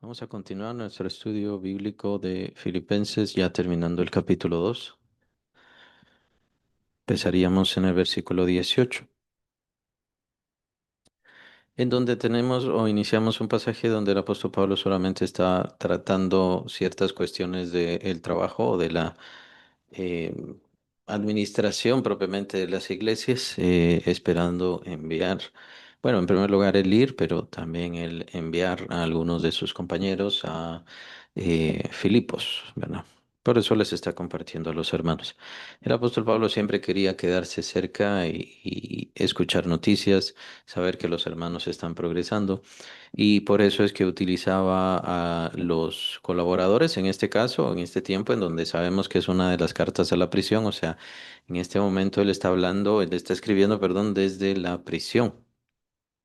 Vamos a continuar nuestro estudio bíblico de Filipenses, ya terminando el capítulo 2. Empezaríamos en el versículo 18, en donde tenemos o iniciamos un pasaje donde el apóstol Pablo solamente está tratando ciertas cuestiones del trabajo o de la eh, administración propiamente de las iglesias, esperando enviar, bueno, en primer lugar el ir, pero también el enviar a algunos de sus compañeros a Filipos, ¿verdad? Por eso les está compartiendo a los hermanos. El apóstol Pablo siempre quería quedarse cerca y escuchar noticias, saber que los hermanos están progresando. Y por eso es que utilizaba a los colaboradores en este caso, en este tiempo, en donde sabemos que es una de las cartas a la prisión. O sea, en este momento él está escribiendo, perdón, desde la prisión.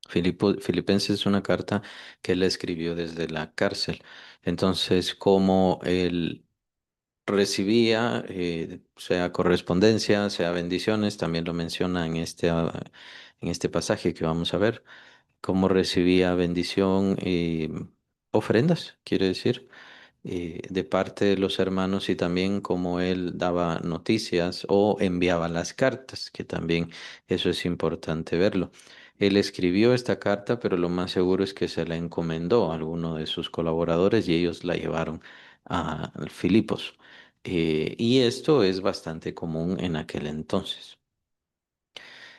Filipenses es una carta que él escribió desde la cárcel. Entonces, como él recibía, sea correspondencia, sea bendiciones, también lo menciona en este pasaje que vamos a ver cómo recibía bendición y ofrendas, quiere decir, de parte de los hermanos y también cómo él daba noticias o enviaba las cartas, que también eso es importante verlo. Él escribió esta carta, pero lo más seguro es que se la encomendó a alguno de sus colaboradores y ellos la llevaron a Filipos. Y esto es bastante común en aquel entonces.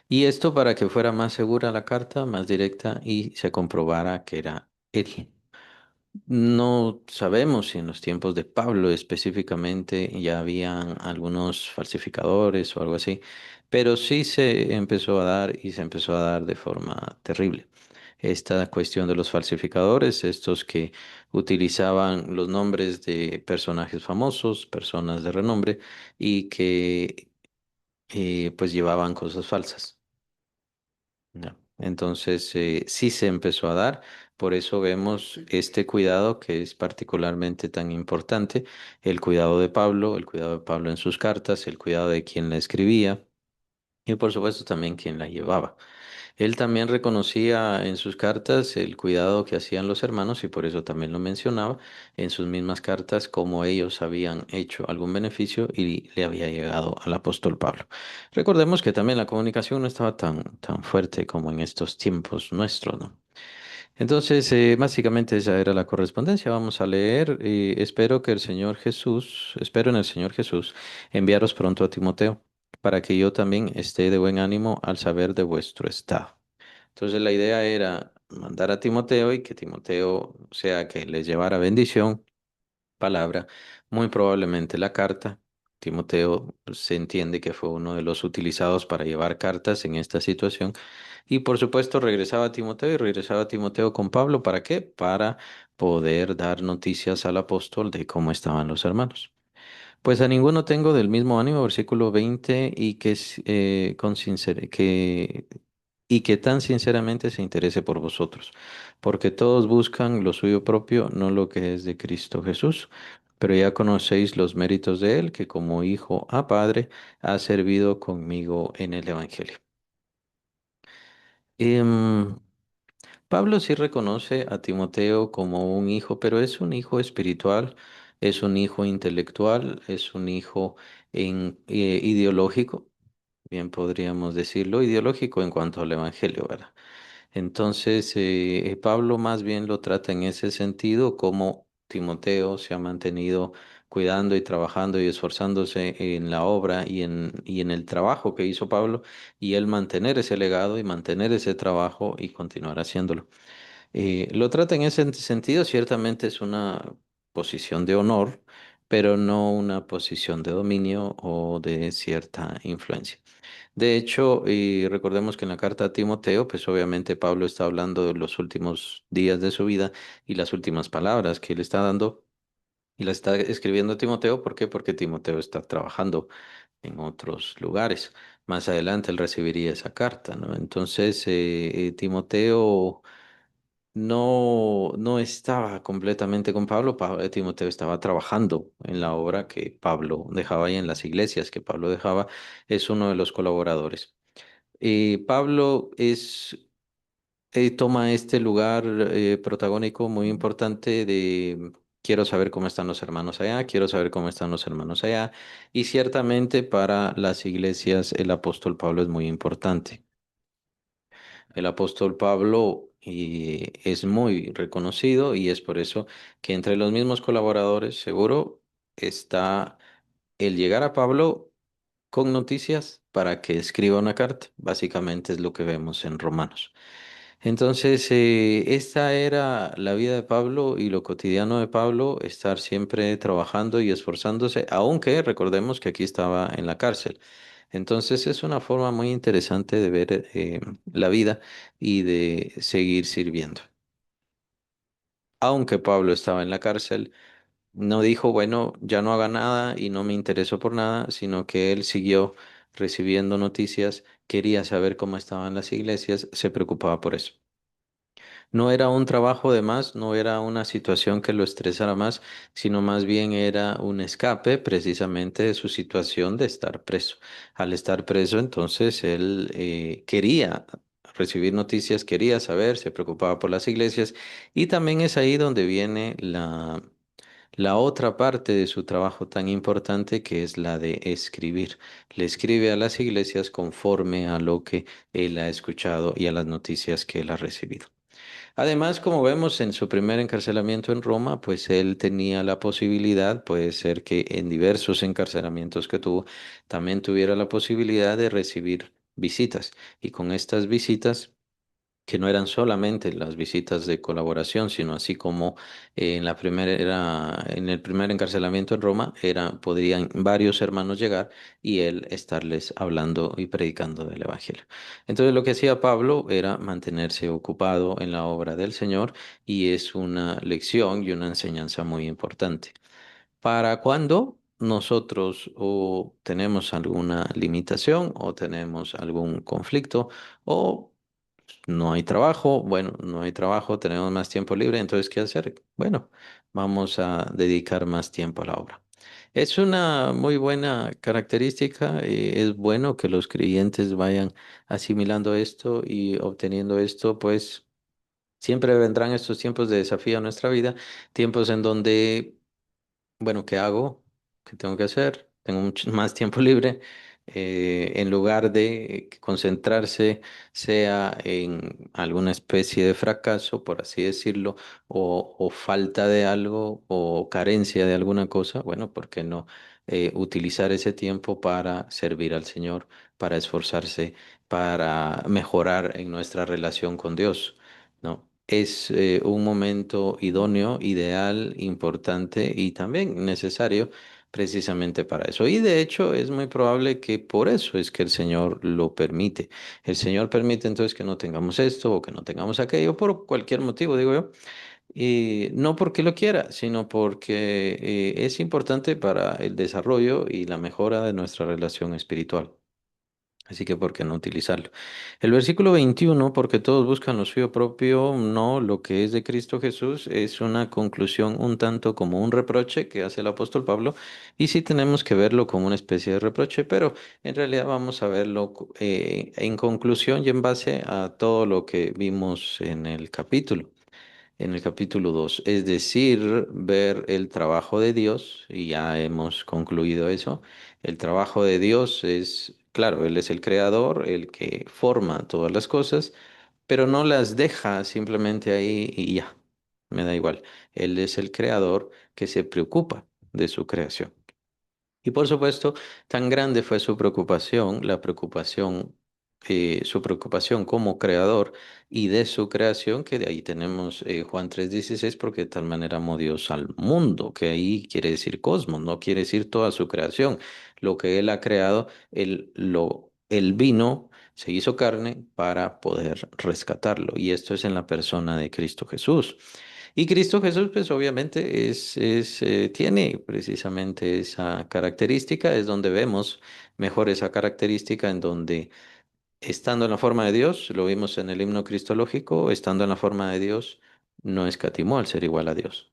Y esto para que fuera más segura la carta, más directa y se comprobara que era él. No sabemos si en los tiempos de Pablo específicamente ya habían algunos falsificadores o algo así, pero sí se empezó a dar y se empezó a dar de forma terrible. Esta cuestión de los falsificadores, estos que utilizaban los nombres de personajes famosos, personas de renombre y que pues llevaban cosas falsas. ¿No? Entonces, sí se empezó a dar, por eso vemos este cuidado que es particularmente tan importante, el cuidado de Pablo en sus cartas, el cuidado de quien la escribía y por supuesto también quien la llevaba. Él también reconocía en sus cartas el cuidado que hacían los hermanos y por eso también lo mencionaba en sus mismas cartas como ellos habían hecho algún beneficio y le había llegado al apóstol Pablo. Recordemos que también la comunicación no estaba tan fuerte como en estos tiempos nuestros, ¿no? Entonces, básicamente esa era la correspondencia. Vamos a leer. Espero en el Señor Jesús enviaros pronto a Timoteo, para que yo también esté de buen ánimo al saber de vuestro estado. Entonces, la idea era mandar a Timoteo y que Timoteo sea que les llevara bendición, palabra, muy probablemente la carta. Timoteo pues, se entiende que fue uno de los utilizados para llevar cartas en esta situación. Y por supuesto regresaba Timoteo y regresaba Timoteo con Pablo. ¿Para qué? Para poder dar noticias al apóstol de cómo estaban los hermanos. Pues a ninguno tengo del mismo ánimo, versículo 20 y y que tan sinceramente se interese por vosotros, porque todos buscan lo suyo propio, no lo que es de Cristo Jesús. Pero ya conocéis los méritos de él, que como hijo a padre ha servido conmigo en el Evangelio. Em, Pablo sí reconoce a Timoteo como un hijo, pero es un hijo espiritual, es un hijo intelectual, es un hijo ideológico, bien podríamos decirlo, ideológico en cuanto al evangelio, ¿verdad? Entonces, Pablo más bien lo trata en ese sentido, como Timoteo se ha mantenido cuidando y trabajando y esforzándose en la obra y en el trabajo que hizo Pablo, y él mantener ese legado y mantener ese trabajo y continuar haciéndolo. Lo trata en ese sentido, ciertamente es una posición de honor, pero no una posición de dominio o de cierta influencia. De hecho, y recordemos que en la carta a Timoteo, pues obviamente Pablo está hablando de los últimos días de su vida y las últimas palabras que él está dando y las está escribiendo a Timoteo. ¿Por qué? Porque Timoteo está trabajando en otros lugares. Más adelante él recibiría esa carta, ¿no? Entonces, Timoteo no estaba completamente con Pablo. Timoteo estaba trabajando en la obra que Pablo dejaba y en las iglesias que Pablo dejaba. Es uno de los colaboradores. Pablo es toma este lugar protagónico muy importante de quiero saber cómo están los hermanos allá, quiero saber cómo están los hermanos allá, y ciertamente para las iglesias el apóstol Pablo es muy importante. El apóstol Pablo es muy reconocido y es por eso que entre los mismos colaboradores seguro está el llegar a Pablo con noticias para que escriba una carta. Básicamente es lo que vemos en Romanos. Entonces, esta era la vida de Pablo y lo cotidiano de Pablo, estar siempre trabajando y esforzándose, aunque recordemos que aquí estaba en la cárcel. Entonces, es una forma muy interesante de ver la vida y de seguir sirviendo. Aunque Pablo estaba en la cárcel, no dijo, bueno, ya no haga nada y no me intereso por nada, sino que él siguió recibiendo noticias, quería saber cómo estaban las iglesias, se preocupaba por eso. No era un trabajo de más, no era una situación que lo estresara más, sino más bien era un escape precisamente de su situación de estar preso. Al estar preso, entonces él quería recibir noticias, quería saber, se preocupaba por las iglesias y también es ahí donde viene la otra parte de su trabajo tan importante que es la de escribir. Le escribe a las iglesias conforme a lo que él ha escuchado y a las noticias que él ha recibido. Además, como vemos en su primer encarcelamiento en Roma, pues él tenía la posibilidad, puede ser que en diversos encarcelamientos que tuvo, también tuviera la posibilidad de recibir visitas. Y con estas visitas, que no eran solamente las visitas de colaboración, sino así como en el primer encarcelamiento en Roma, podrían varios hermanos llegar y él estarles hablando y predicando del Evangelio. Entonces lo que hacía Pablo era mantenerse ocupado en la obra del Señor y es una lección y una enseñanza muy importante. Para cuando nosotros o tenemos alguna limitación o tenemos algún conflicto o no hay trabajo, bueno, no hay trabajo, tenemos más tiempo libre, entonces, ¿qué hacer? Bueno, vamos a dedicar más tiempo a la obra. Es una muy buena característica, es bueno que los creyentes vayan asimilando esto y obteniendo esto, pues siempre vendrán estos tiempos de desafío a nuestra vida, tiempos en donde bueno, ¿qué hago? ¿Qué tengo que hacer? Tengo mucho más tiempo libre. En lugar de que concentrarse sea en alguna especie de fracaso, por así decirlo, o falta de algo o carencia de alguna cosa, bueno, ¿por qué no utilizar ese tiempo para servir al Señor, para esforzarse, para mejorar en nuestra relación con Dios? ¿No? Es un momento idóneo, ideal, importante y también necesario precisamente para eso. Y de hecho es muy probable que por eso es que el Señor lo permite. El Señor permite entonces que no tengamos esto o que no tengamos aquello por cualquier motivo, digo yo. Y no porque lo quiera, sino porque es importante para el desarrollo y la mejora de nuestra relación espiritual. Así que, ¿por qué no utilizarlo? El versículo 21, porque todos buscan lo suyo propio, no lo que es de Cristo Jesús, es una conclusión un tanto como un reproche que hace el apóstol Pablo, y sí tenemos que verlo como una especie de reproche, pero en realidad vamos a verlo en conclusión y en base a todo lo que vimos en el capítulo 2, es decir, ver el trabajo de Dios, y ya hemos concluido eso. El trabajo de Dios es, claro, Él es el creador, el que forma todas las cosas, pero no las deja simplemente ahí y ya, me da igual. Él es el creador que se preocupa de su creación. Y por supuesto, tan grande fue su preocupación como creador y de su creación, que de ahí tenemos Juan 3:16, porque de tal manera amó Dios al mundo, que ahí quiere decir cosmos, no quiere decir toda su creación. Lo que Él ha creado, Él vino, se hizo carne para poder rescatarlo. Y esto es en la persona de Cristo Jesús. Y Cristo Jesús, pues obviamente tiene precisamente esa característica, es donde vemos mejor esa característica, en donde estando en la forma de Dios, lo vimos en el himno cristológico, estando en la forma de Dios, no escatimó al ser igual a Dios,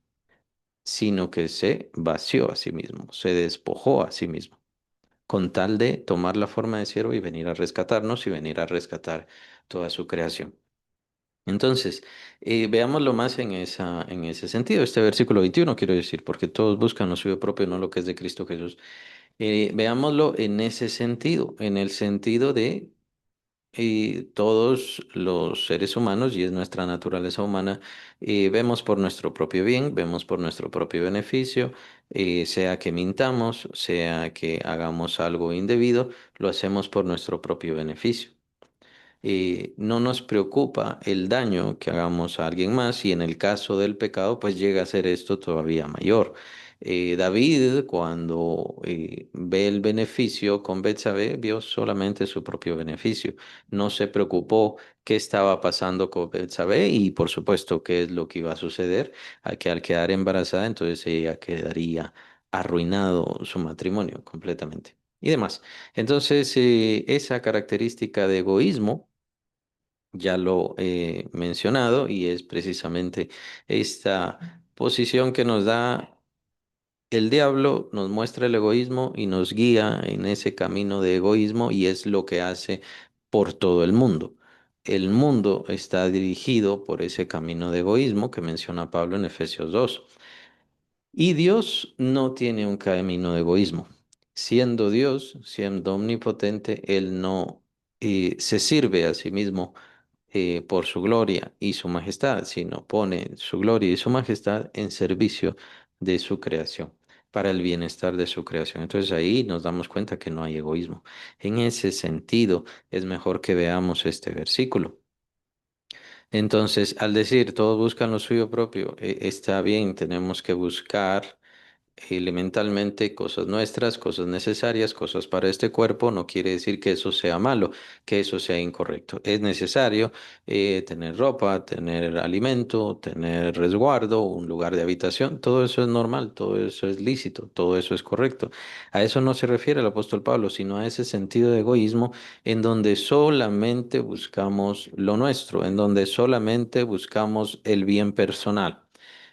sino que se vació a sí mismo, se despojó a sí mismo, con tal de tomar la forma de siervo y venir a rescatarnos y venir a rescatar toda su creación. Entonces, veámoslo más en ese sentido, este versículo 21 quiero decir, porque todos buscan lo suyo propio, no lo que es de Cristo Jesús. Veámoslo en ese sentido, en el sentido de todos los seres humanos, y es nuestra naturaleza humana, vemos por nuestro propio bien, vemos por nuestro propio beneficio, sea que mintamos, sea que hagamos algo indebido, lo hacemos por nuestro propio beneficio. No nos preocupa el daño que hagamos a alguien más y en el caso del pecado, pues llega a ser esto todavía mayor. David, cuando ve el beneficio con Betsabé, vio solamente su propio beneficio. No se preocupó qué estaba pasando con Betsabé y, por supuesto, qué es lo que iba a suceder, a que al quedar embarazada, entonces ella quedaría arruinado su matrimonio completamente y demás. Entonces, esa característica de egoísmo, ya lo he mencionado, y es precisamente esta posición que nos da el diablo, nos muestra el egoísmo y nos guía en ese camino de egoísmo y es lo que hace por todo el mundo. El mundo está dirigido por ese camino de egoísmo que menciona Pablo en Efesios 2. Y Dios no tiene un camino de egoísmo. Siendo Dios, siendo omnipotente, Él no se sirve a sí mismo por su gloria y su majestad, sino pone su gloria y su majestad en servicio de su creación, para el bienestar de su creación. Entonces ahí nos damos cuenta que no hay egoísmo. En ese sentido, es mejor que veamos este versículo. Entonces, al decir todos buscan lo suyo propio, está bien, tenemos que buscar elementalmente cosas nuestras, cosas necesarias, cosas para este cuerpo, no quiere decir que eso sea malo, que eso sea incorrecto. Es necesario tener ropa, tener alimento, tener resguardo, un lugar de habitación, todo eso es normal, todo eso es lícito, todo eso es correcto. A eso no se refiere el apóstol Pablo, sino a ese sentido de egoísmo en donde solamente buscamos lo nuestro, en donde solamente buscamos el bien personal.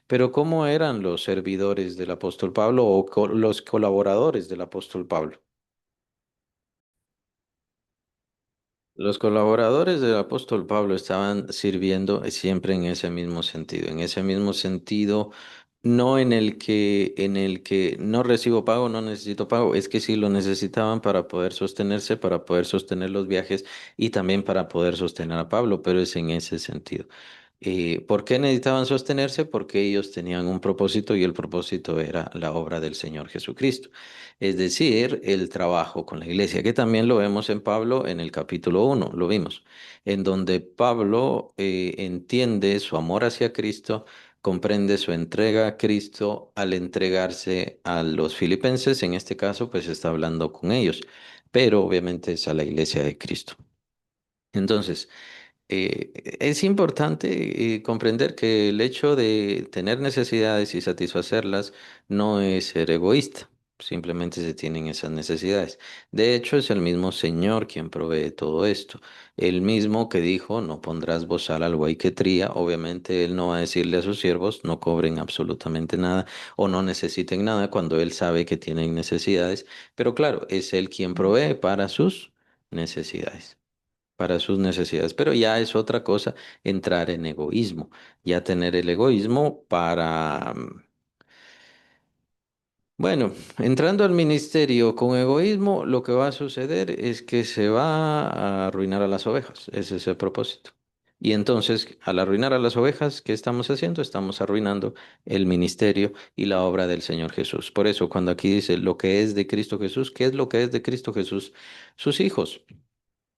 Pero ¿cómo eran los servidores del apóstol Pablo o los colaboradores del apóstol Pablo? Los colaboradores del apóstol Pablo estaban sirviendo siempre en ese mismo sentido, no en el que no recibo pago, no necesito pago, es que sí lo necesitaban para poder sostenerse, para poder sostener los viajes y también para poder sostener a Pablo, pero es en ese sentido. ¿Por qué necesitaban sostenerse? Porque ellos tenían un propósito y el propósito era la obra del Señor Jesucristo, es decir, el trabajo con la iglesia, que también lo vemos en Pablo en el capítulo 1, lo vimos, en donde Pablo entiende su amor hacia Cristo, comprende su entrega a Cristo al entregarse a los filipenses, en este caso, pues está hablando con ellos, pero obviamente es a la iglesia de Cristo. Entonces, es importante comprender que el hecho de tener necesidades y satisfacerlas no es ser egoísta, simplemente se tienen esas necesidades. De hecho, es el mismo Señor quien provee todo esto. El mismo que dijo, no pondrás bozal al buey que tría, obviamente Él no va a decirle a sus siervos, no cobren absolutamente nada o no necesiten nada cuando Él sabe que tienen necesidades, pero claro, es Él quien provee para sus necesidades, para sus necesidades. Pero ya es otra cosa entrar en egoísmo, ya tener el egoísmo para, bueno, entrando al ministerio con egoísmo, lo que va a suceder es que se va a arruinar a las ovejas, ese es el propósito. Y entonces, al arruinar a las ovejas, ¿qué estamos haciendo? Estamos arruinando el ministerio y la obra del Señor Jesús. Por eso, cuando aquí dice lo que es de Cristo Jesús, ¿qué es lo que es de Cristo Jesús? Sus hijos,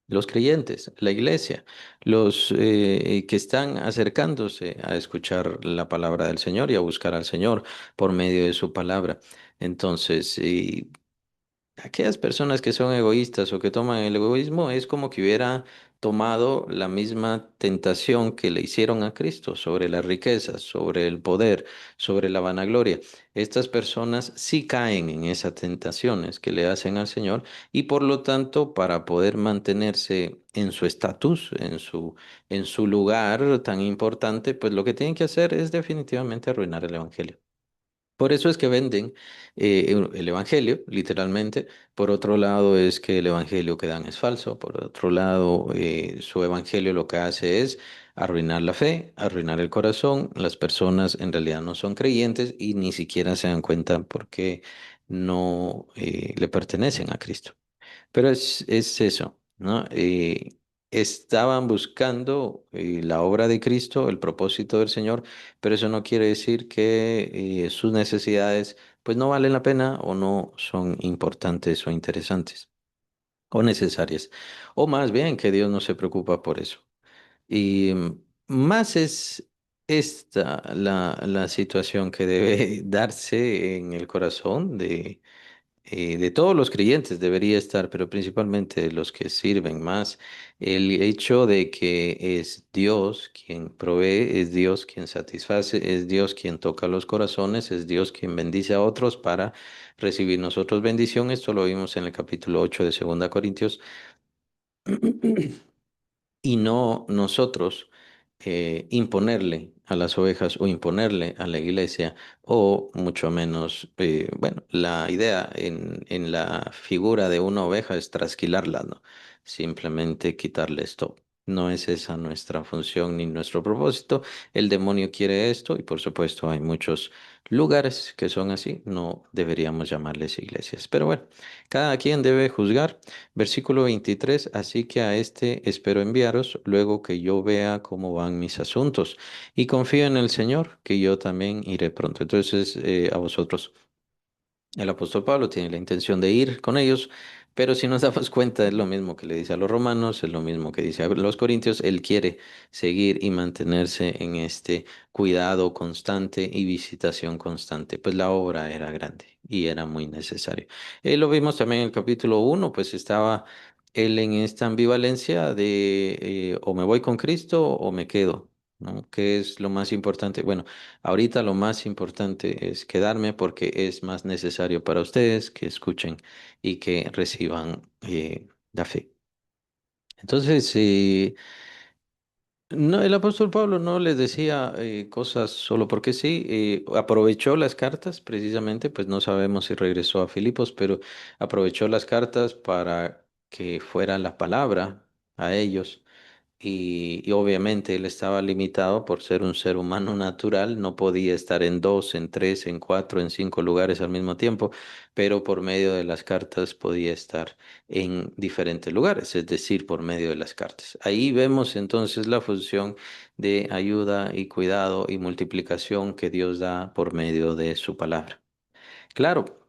los creyentes, la iglesia, los que están acercándose a escuchar la palabra del Señor y a buscar al Señor por medio de su palabra. Entonces, aquellas personas que son egoístas o que toman el egoísmo es como que hubiera tomado la misma tentación que le hicieron a Cristo sobre las riquezas, sobre el poder, sobre la vanagloria. Estas personas sí caen en esas tentaciones que le hacen al Señor y por lo tanto para poder mantenerse en su estatus, en su lugar tan importante, pues lo que tienen que hacer es definitivamente arruinar el Evangelio. Por eso es que venden el evangelio, literalmente. Por otro lado, es que el evangelio que dan es falso. Por otro lado, su evangelio lo que hace es arruinar la fe, arruinar el corazón. Las personas en realidad no son creyentes y ni siquiera se dan cuenta porque no le pertenecen a Cristo. Pero es eso, ¿no? Estaban buscando la obra de Cristo, el propósito del Señor, pero eso no quiere decir que sus necesidades pues no valen la pena o no son importantes o interesantes o necesarias. O más bien que Dios no se preocupa por eso. Y más es esta la situación que debe darse en el corazón de todos los creyentes debería estar, pero principalmente de los que sirven más, el hecho de que es Dios quien provee, es Dios quien satisface, es Dios quien toca los corazones, es Dios quien bendice a otros para recibir nosotros bendición. Esto lo vimos en el capítulo 8 de Segunda Corintios. Y no nosotros imponerle a las ovejas o imponerle a la iglesia o mucho menos, bueno, la idea en la figura de una oveja es trasquilarla, ¿no? Simplemente quitarle esto. No es esa nuestra función ni nuestro propósito. El demonio quiere esto y por supuesto hay muchos lugares que son así. No deberíamos llamarles iglesias. Pero bueno, cada quien debe juzgar. Versículo 23, así que a este espero enviaros luego que yo vea cómo van mis asuntos y confío en el Señor, que yo también iré pronto. Entonces, a vosotros. El apóstol Pablo tiene la intención de ir con ellos, pero si nos damos cuenta es lo mismo que le dice a los romanos, es lo mismo que dice a los corintios, él quiere seguir y mantenerse en este cuidado constante y visitación constante, pues la obra era grande y era muy necesario. Lo vimos también en el capítulo 1, pues estaba él en esta ambivalencia de o me voy con Cristo o me quedo. ¿No? ¿Qué es lo más importante? Bueno, ahorita lo más importante es quedarme porque es más necesario para ustedes que escuchen y que reciban la fe. Entonces, no, el apóstol Pablo no les decía cosas solo porque sí, aprovechó las cartas precisamente, pues no sabemos si regresó a Filipos, pero aprovechó las cartas para que fuera la palabra a ellos y obviamente él estaba limitado por ser un ser humano natural, no podía estar en dos, en tres, en cuatro, en cinco lugares al mismo tiempo, pero por medio de las cartas podía estar en diferentes lugares, es decir, por medio de las cartas. Ahí vemos entonces la función de ayuda y cuidado y multiplicación que Dios da por medio de su palabra. Claro.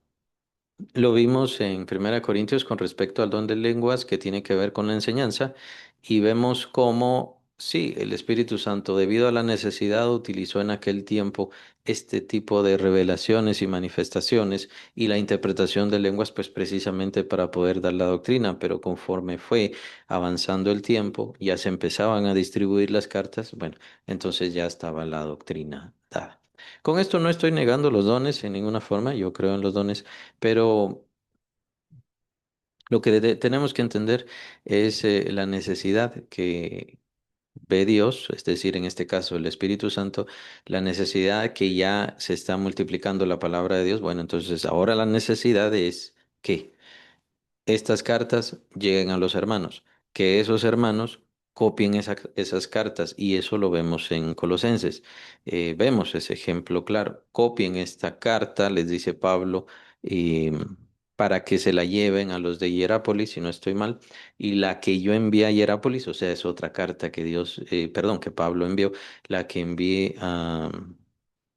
Lo vimos en Primera Corintios con respecto al don de lenguas que tiene que ver con la enseñanza y vemos cómo, sí, el Espíritu Santo, debido a la necesidad, utilizó en aquel tiempo este tipo de revelaciones y manifestaciones y la interpretación de lenguas, pues precisamente para poder dar la doctrina, pero conforme fue avanzando el tiempo, ya se empezaban a distribuir las cartas, bueno, entonces ya estaba la doctrina dada. Con esto no estoy negando los dones en ninguna forma, yo creo en los dones, pero lo que tenemos que entender es la necesidad que ve Dios, es decir, en este caso el Espíritu Santo, la necesidad que ya se está multiplicando la palabra de Dios. Bueno, entonces ahora la necesidad es que estas cartas lleguen a los hermanos, que esos hermanos copien esas cartas y eso lo vemos en Colosenses. Vemos ese ejemplo claro. Copien esta carta, les dice Pablo, y, para que se la lleven a los de Hierápolis, si no estoy mal, y la que yo envié a Hierápolis, o sea, es otra carta que Dios, perdón, que Pablo envió, la que envié a,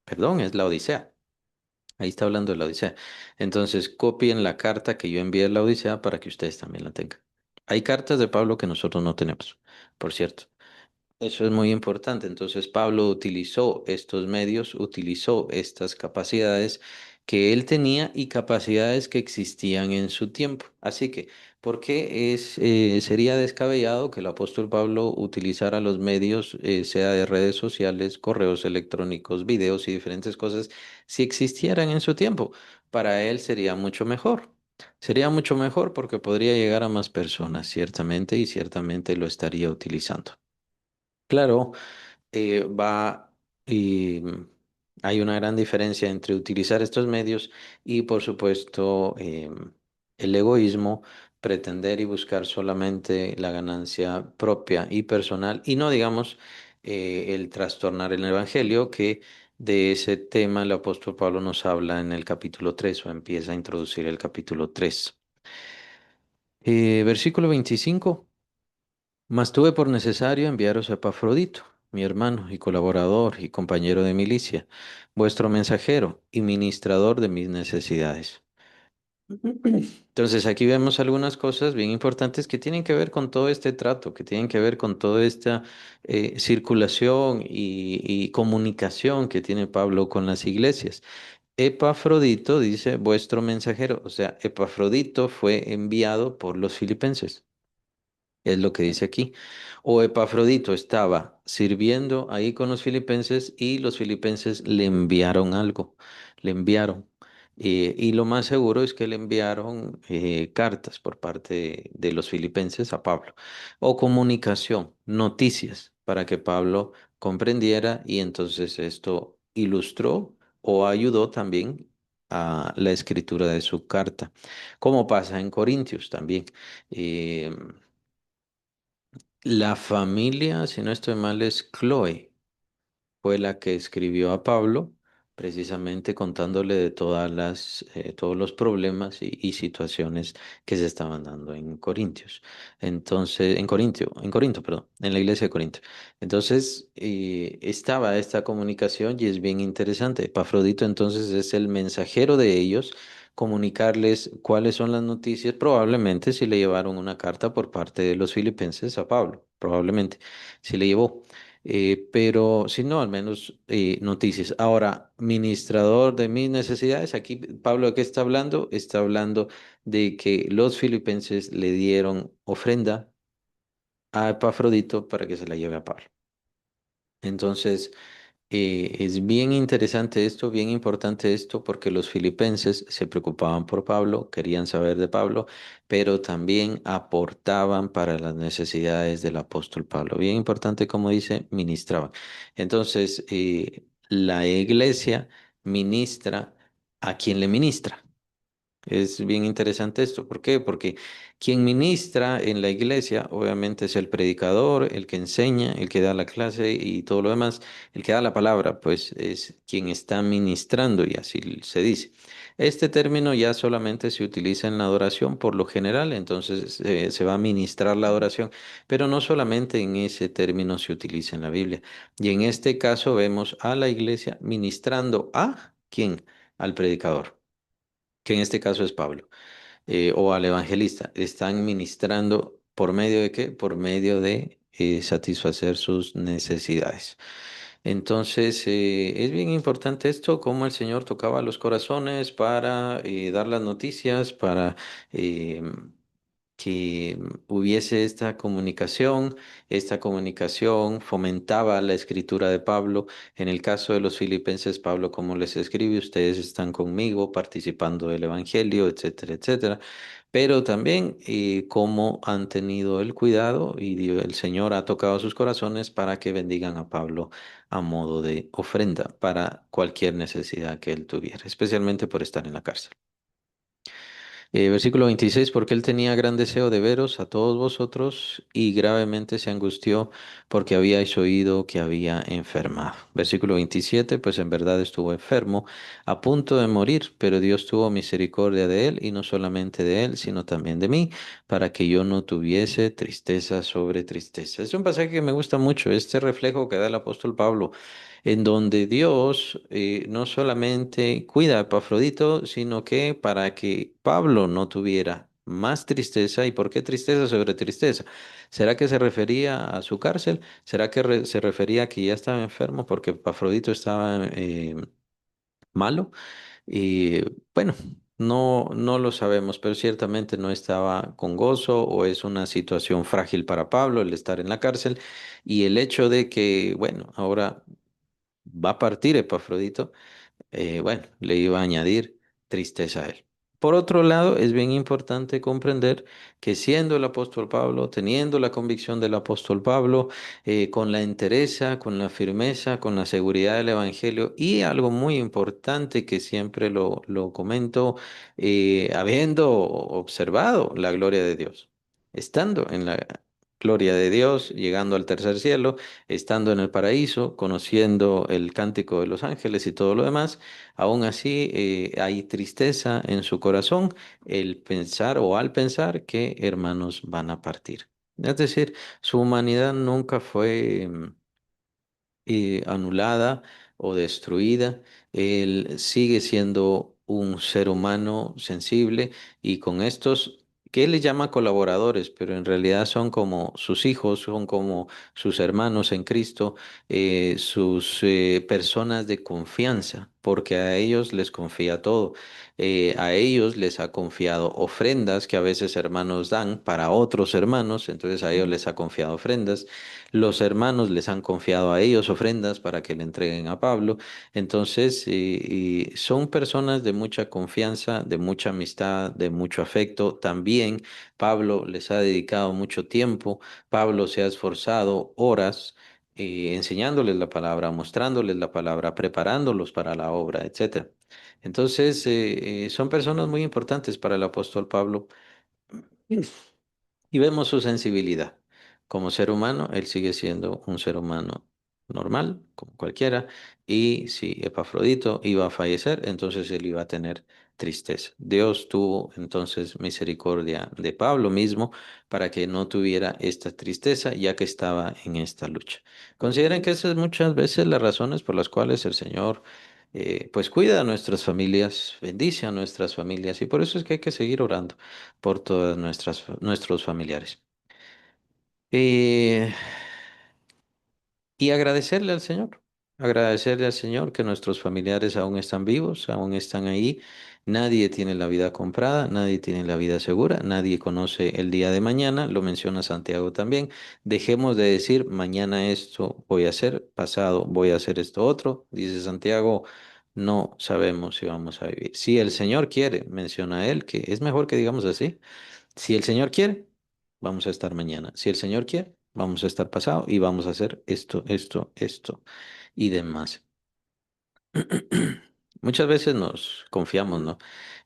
perdón, es la Odisea. Ahí está hablando de la Odisea. Entonces, copien la carta que yo envié a la Odisea para que ustedes también la tengan. Hay cartas de Pablo que nosotros no tenemos, por cierto. Eso es muy importante. Entonces, Pablo utilizó estos medios, utilizó estas capacidades que él tenía y capacidades que existían en su tiempo. Así que, ¿por qué sería descabellado que el apóstol Pablo utilizara los medios, sea de redes sociales, correos electrónicos, videos y diferentes cosas, si existieran en su tiempo? Para él sería mucho mejor. Sería mucho mejor porque podría llegar a más personas, ciertamente, y ciertamente lo estaría utilizando. Claro, va y Hay una gran diferencia entre utilizar estos medios y, por supuesto, el egoísmo, pretender y buscar solamente la ganancia propia y personal, y no, digamos, el trastornar el Evangelio, que de ese tema el apóstol Pablo nos habla en el capítulo 3 o empieza a introducir el capítulo 3. Versículo 25. Mas tuve por necesario enviaros a Epafrodito, mi hermano y colaborador y compañero de milicia, vuestro mensajero y ministrador de mis necesidades. Entonces aquí vemos algunas cosas bien importantes que tienen que ver con todo este trato, que tienen que ver con toda esta circulación y comunicación que tiene Pablo con las iglesias. Epafrodito dice vuestro mensajero, o sea, Epafrodito fue enviado por los filipenses. Es lo que dice aquí. O Epafrodito estaba sirviendo ahí con los filipenses y los filipenses le enviaron algo, le enviaron. Y lo más seguro es que le enviaron cartas por parte de los filipenses a Pablo, o comunicación, noticias, para que Pablo comprendiera y entonces esto ilustró o ayudó también a la escritura de su carta, como pasa en Corintios también. Eh, la familia, si no estoy mal, es Chloe, fue la que escribió a Pablo, precisamente contándole de todos los problemas y situaciones que se estaban dando en Corintios. Entonces, en Corinto, perdón, en la iglesia de Corinto. Entonces, estaba esta comunicación y es bien interesante. Epafrodito entonces es el mensajero de ellos, comunicarles cuáles son las noticias, probablemente si le llevaron una carta por parte de los filipenses a Pablo, probablemente si le llevó. Pero si no, al menos noticias. Ahora, ministrador de mis necesidades, aquí Pablo, ¿de qué está hablando? Está hablando de que los filipenses le dieron ofrenda a Epafrodito para que se la lleve a Pablo. Entonces, es bien interesante esto, bien importante esto, porque los filipenses se preocupaban por Pablo, querían saber de Pablo, pero también aportaban para las necesidades del apóstol Pablo. Bien importante, como dice, ministraban. Entonces, la iglesia ministra a quien le ministra. Es bien interesante esto. ¿Por qué? Porque quien ministra en la iglesia, obviamente, es el predicador, el que enseña, el que da la clase y todo lo demás. El que da la palabra, pues, es quien está ministrando y así se dice. Este término ya solamente se utiliza en la adoración por lo general, entonces se va a ministrar la adoración, pero no solamente en ese término se utiliza en la Biblia. Y en este caso vemos a la iglesia ministrando a ¿quién? Al predicador, que en este caso es Pablo, o al evangelista. Están ministrando por medio de qué? Por medio de satisfacer sus necesidades. Entonces, es bien importante esto, cómo el Señor tocaba los corazones para dar las noticias, para eh, que hubiese esta comunicación fomentaba la escritura de Pablo. En el caso de los filipenses, Pablo, como les escribe, ustedes están conmigo participando del Evangelio, etcétera, etcétera. Pero también cómo han tenido el cuidado y el Señor ha tocado sus corazones para que bendigan a Pablo a modo de ofrenda para cualquier necesidad que él tuviera, especialmente por estar en la cárcel. Versículo 26, porque él tenía gran deseo de veros a todos vosotros y gravemente se angustió porque habíais oído que había enfermado. Versículo 27, pues en verdad estuvo enfermo, a punto de morir, pero Dios tuvo misericordia de él y no solamente de él, sino también de mí, para que yo no tuviese tristeza sobre tristeza. Es un pasaje que me gusta mucho, este reflejo que da el apóstol Pablo en donde Dios no solamente cuida a Epafrodito, sino que para que Pablo no tuviera más tristeza. ¿Y por qué tristeza sobre tristeza? ¿Será que se refería a su cárcel? ¿Será que se refería a que ya estaba enfermo porque Epafrodito estaba malo? Y bueno, no lo sabemos, pero ciertamente no estaba con gozo o es una situación frágil para Pablo el estar en la cárcel y el hecho de que, bueno, ahora va a partir Epafrodito, bueno, le iba a añadir tristeza a él. Por otro lado, es bien importante comprender que siendo el apóstol Pablo, teniendo la convicción del apóstol Pablo, con la entereza, con la firmeza, con la seguridad del Evangelio y algo muy importante que siempre lo comento, habiendo observado la gloria de Dios, estando en la gloria de Dios, llegando al tercer cielo, estando en el paraíso, conociendo el cántico de los ángeles y todo lo demás. Aún así, hay tristeza en su corazón el pensar o al pensar que hermanos van a partir. Es decir, su humanidad nunca fue anulada o destruida. Él sigue siendo un ser humano sensible y con estos que él le llama colaboradores, pero en realidad son como sus hijos, son como sus hermanos en Cristo, sus personas de confianza, porque a ellos les confía todo. A ellos les ha confiado ofrendas que a veces hermanos dan para otros hermanos, entonces a ellos les ha confiado ofrendas. Los hermanos les han confiado a ellos ofrendas para que le entreguen a Pablo. Entonces, son personas de mucha confianza, de mucha amistad, de mucho afecto. También Pablo les ha dedicado mucho tiempo. Pablo se ha esforzado horas. Enseñándoles la palabra, mostrándoles la palabra, preparándolos para la obra, etcétera. Entonces, son personas muy importantes para el apóstol Pablo. Y vemos su sensibilidad. Como ser humano, él sigue siendo un ser humano normal, como cualquiera, y si Epafrodito iba a fallecer, entonces él iba a tener tristeza. Dios tuvo entonces misericordia de Pablo mismo para que no tuviera esta tristeza, ya que estaba en esta lucha. Consideren que esas muchas veces las razones por las cuales el Señor pues cuida a nuestras familias, bendice a nuestras familias, y por eso es que hay que seguir orando por todas nuestros familiares. Eh, y agradecerle al Señor que nuestros familiares aún están vivos, aún están ahí. Nadie tiene la vida comprada, nadie tiene la vida segura, nadie conoce el día de mañana, lo menciona Santiago también. Dejemos de decir, mañana esto voy a hacer, pasado voy a hacer esto otro, dice Santiago. No sabemos si vamos a vivir. Si el Señor quiere, menciona él, que es mejor que digamos así. Si el Señor quiere, vamos a estar mañana. Si el Señor quiere, vamos a estar pasado y vamos a hacer esto y demás. Muchas veces nos confiamos, ¿no?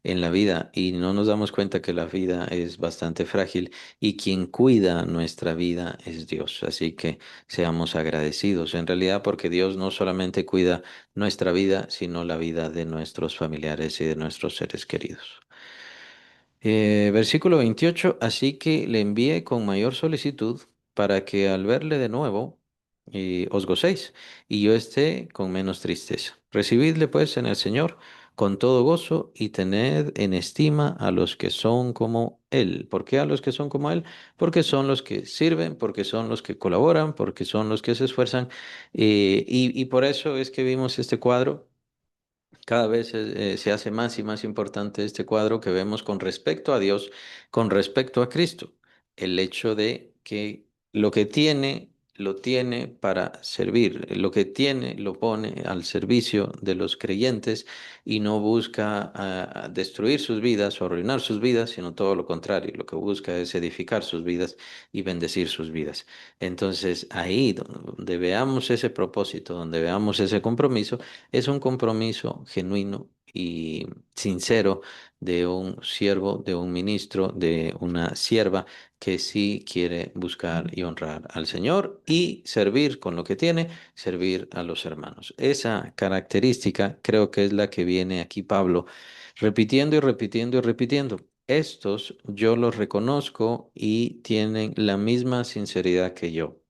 En la vida y no nos damos cuenta que la vida es bastante frágil y quien cuida nuestra vida es Dios. Así que seamos agradecidos en realidad porque Dios no solamente cuida nuestra vida, sino la vida de nuestros familiares y de nuestros seres queridos. Versículo 28. Así que le envié con mayor solicitud para que al verle de nuevo os gocéis y yo esté con menos tristeza. Recibidle pues en el Señor con todo gozo y tened en estima a los que son como Él. ¿Por qué a los que son como Él? Porque son los que sirven, porque son los que colaboran, porque son los que se esfuerzan. Y por eso es que vimos este cuadro. Cada vez se hace más y más importante este cuadro que vemos con respecto a Dios, con respecto a Cristo. El hecho de que lo que tiene, lo tiene para servir. Lo que tiene, lo pone al servicio de los creyentes y no busca destruir sus vidas o arruinar sus vidas, sino todo lo contrario. Lo que busca es edificar sus vidas y bendecir sus vidas. Entonces, ahí donde veamos ese propósito, donde veamos ese compromiso, es un compromiso genuino y sincero de un siervo, de un ministro, de una sierva que sí quiere buscar y honrar al Señor y servir con lo que tiene, servir a los hermanos. Esa característica creo que es la que viene aquí Pablo repitiendo y repitiendo y repitiendo. Estos yo los reconozco y tienen la misma sinceridad que yo.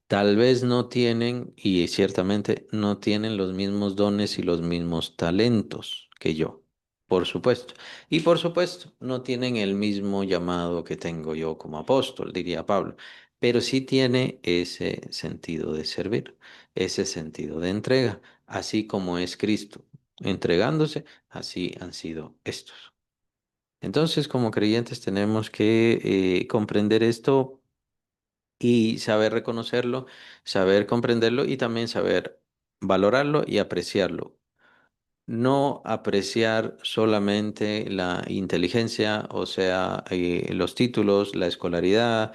Tal vez no tienen, y ciertamente no tienen los mismos dones y los mismos talentos que yo, por supuesto. Y por supuesto, no tienen el mismo llamado que tengo yo como apóstol, diría Pablo, pero sí tiene ese sentido de servir, ese sentido de entrega, así como es Cristo entregándose, así han sido estos. Entonces, como creyentes tenemos que comprender esto y saber reconocerlo, saber comprenderlo y también saber valorarlo y apreciarlo. no apreciar solamente la inteligencia, o sea, los títulos, la escolaridad,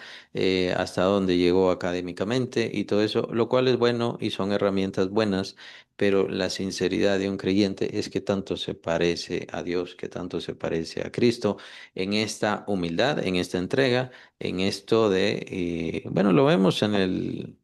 hasta dónde llegó académicamente y todo eso, lo cual es bueno y son herramientas buenas, pero la sinceridad de un creyente es que tanto se parece a Dios, que tanto se parece a Cristo en esta humildad, en esta entrega, en esto de, bueno, lo vemos en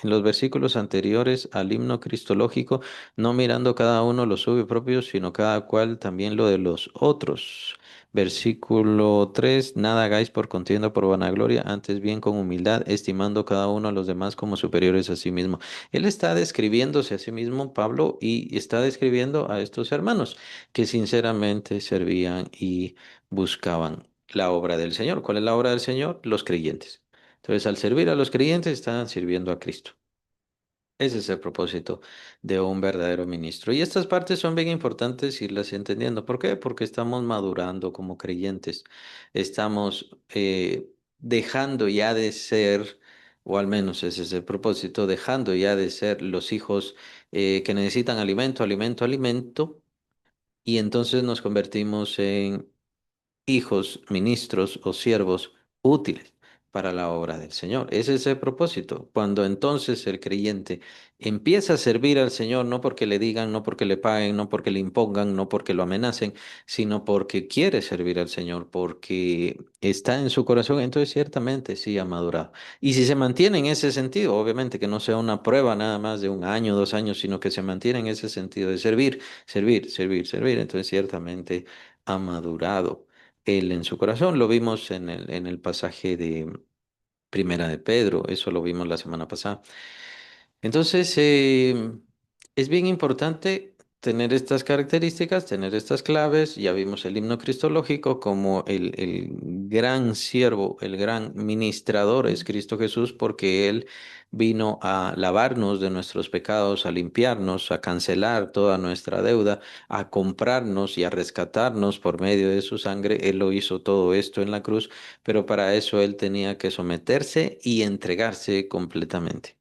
los versículos anteriores al himno cristológico, no mirando cada uno lo suyo propio, sino cada cual también lo de los otros. Versículo 3: nada hagáis por contienda o por vanagloria, antes bien con humildad, estimando cada uno a los demás como superiores a sí mismo. Él está describiéndose a sí mismo, Pablo, y está describiendo a estos hermanos que sinceramente servían y buscaban la obra del Señor. ¿Cuál es la obra del Señor? Los creyentes. Entonces, al servir a los creyentes, están sirviendo a Cristo. Ese es el propósito de un verdadero ministro. Y estas partes son bien importantes irlas entendiendo. ¿Por qué? Porque estamos madurando como creyentes. Estamos dejando ya de ser, o al menos ese es el propósito, dejando ya de ser los hijos que necesitan alimento, alimento, alimento. Y entonces nos convertimos en hijos, ministros o siervos útiles para la obra del Señor. Ese es el propósito. Cuando entonces el creyente empieza a servir al Señor, no porque le digan, no porque le paguen, no porque le impongan, no porque lo amenacen, sino porque quiere servir al Señor, porque está en su corazón, entonces ciertamente sí ha madurado. Y si se mantiene en ese sentido, obviamente que no sea una prueba nada más de un año, 2 años, sino que se mantiene en ese sentido de servir, servir, servir, servir, entonces ciertamente ha madurado él en su corazón. Lo vimos en el pasaje de Primera de Pedro, eso lo vimos la semana pasada. Entonces, es bien importante tener estas características, tener estas claves. Ya vimos el himno cristológico como el gran siervo, el gran ministrador es Cristo Jesús, porque Él vino a lavarnos de nuestros pecados, a limpiarnos, a cancelar toda nuestra deuda, a comprarnos y a rescatarnos por medio de su sangre. Él lo hizo todo esto en la cruz, pero para eso Él tenía que someterse y entregarse completamente.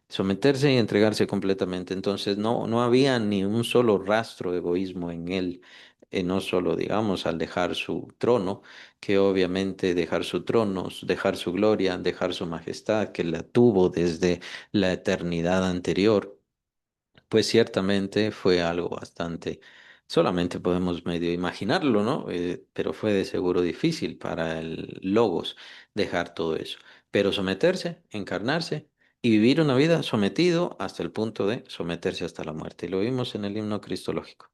Someterse y entregarse completamente. Entonces no había ni un solo rastro de egoísmo en él, no solo, digamos, al dejar su trono, que obviamente dejar su trono, dejar su gloria, dejar su majestad, que la tuvo desde la eternidad anterior, pues ciertamente fue algo bastante, solamente podemos medio imaginarlo, ¿no? Pero fue de seguro difícil para el Logos dejar todo eso. Pero someterse, encarnarse y vivir una vida sometido hasta el punto de someterse hasta la muerte. Y lo vimos en el himno cristológico.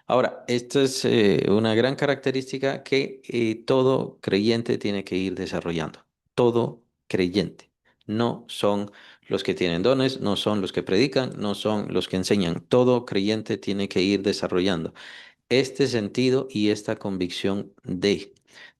Ahora, esta es una gran característica que todo creyente tiene que ir desarrollando. Todo creyente. No son los que tienen dones, no son los que predican, no son los que enseñan. Todo creyente tiene que ir desarrollando este sentido y esta convicción de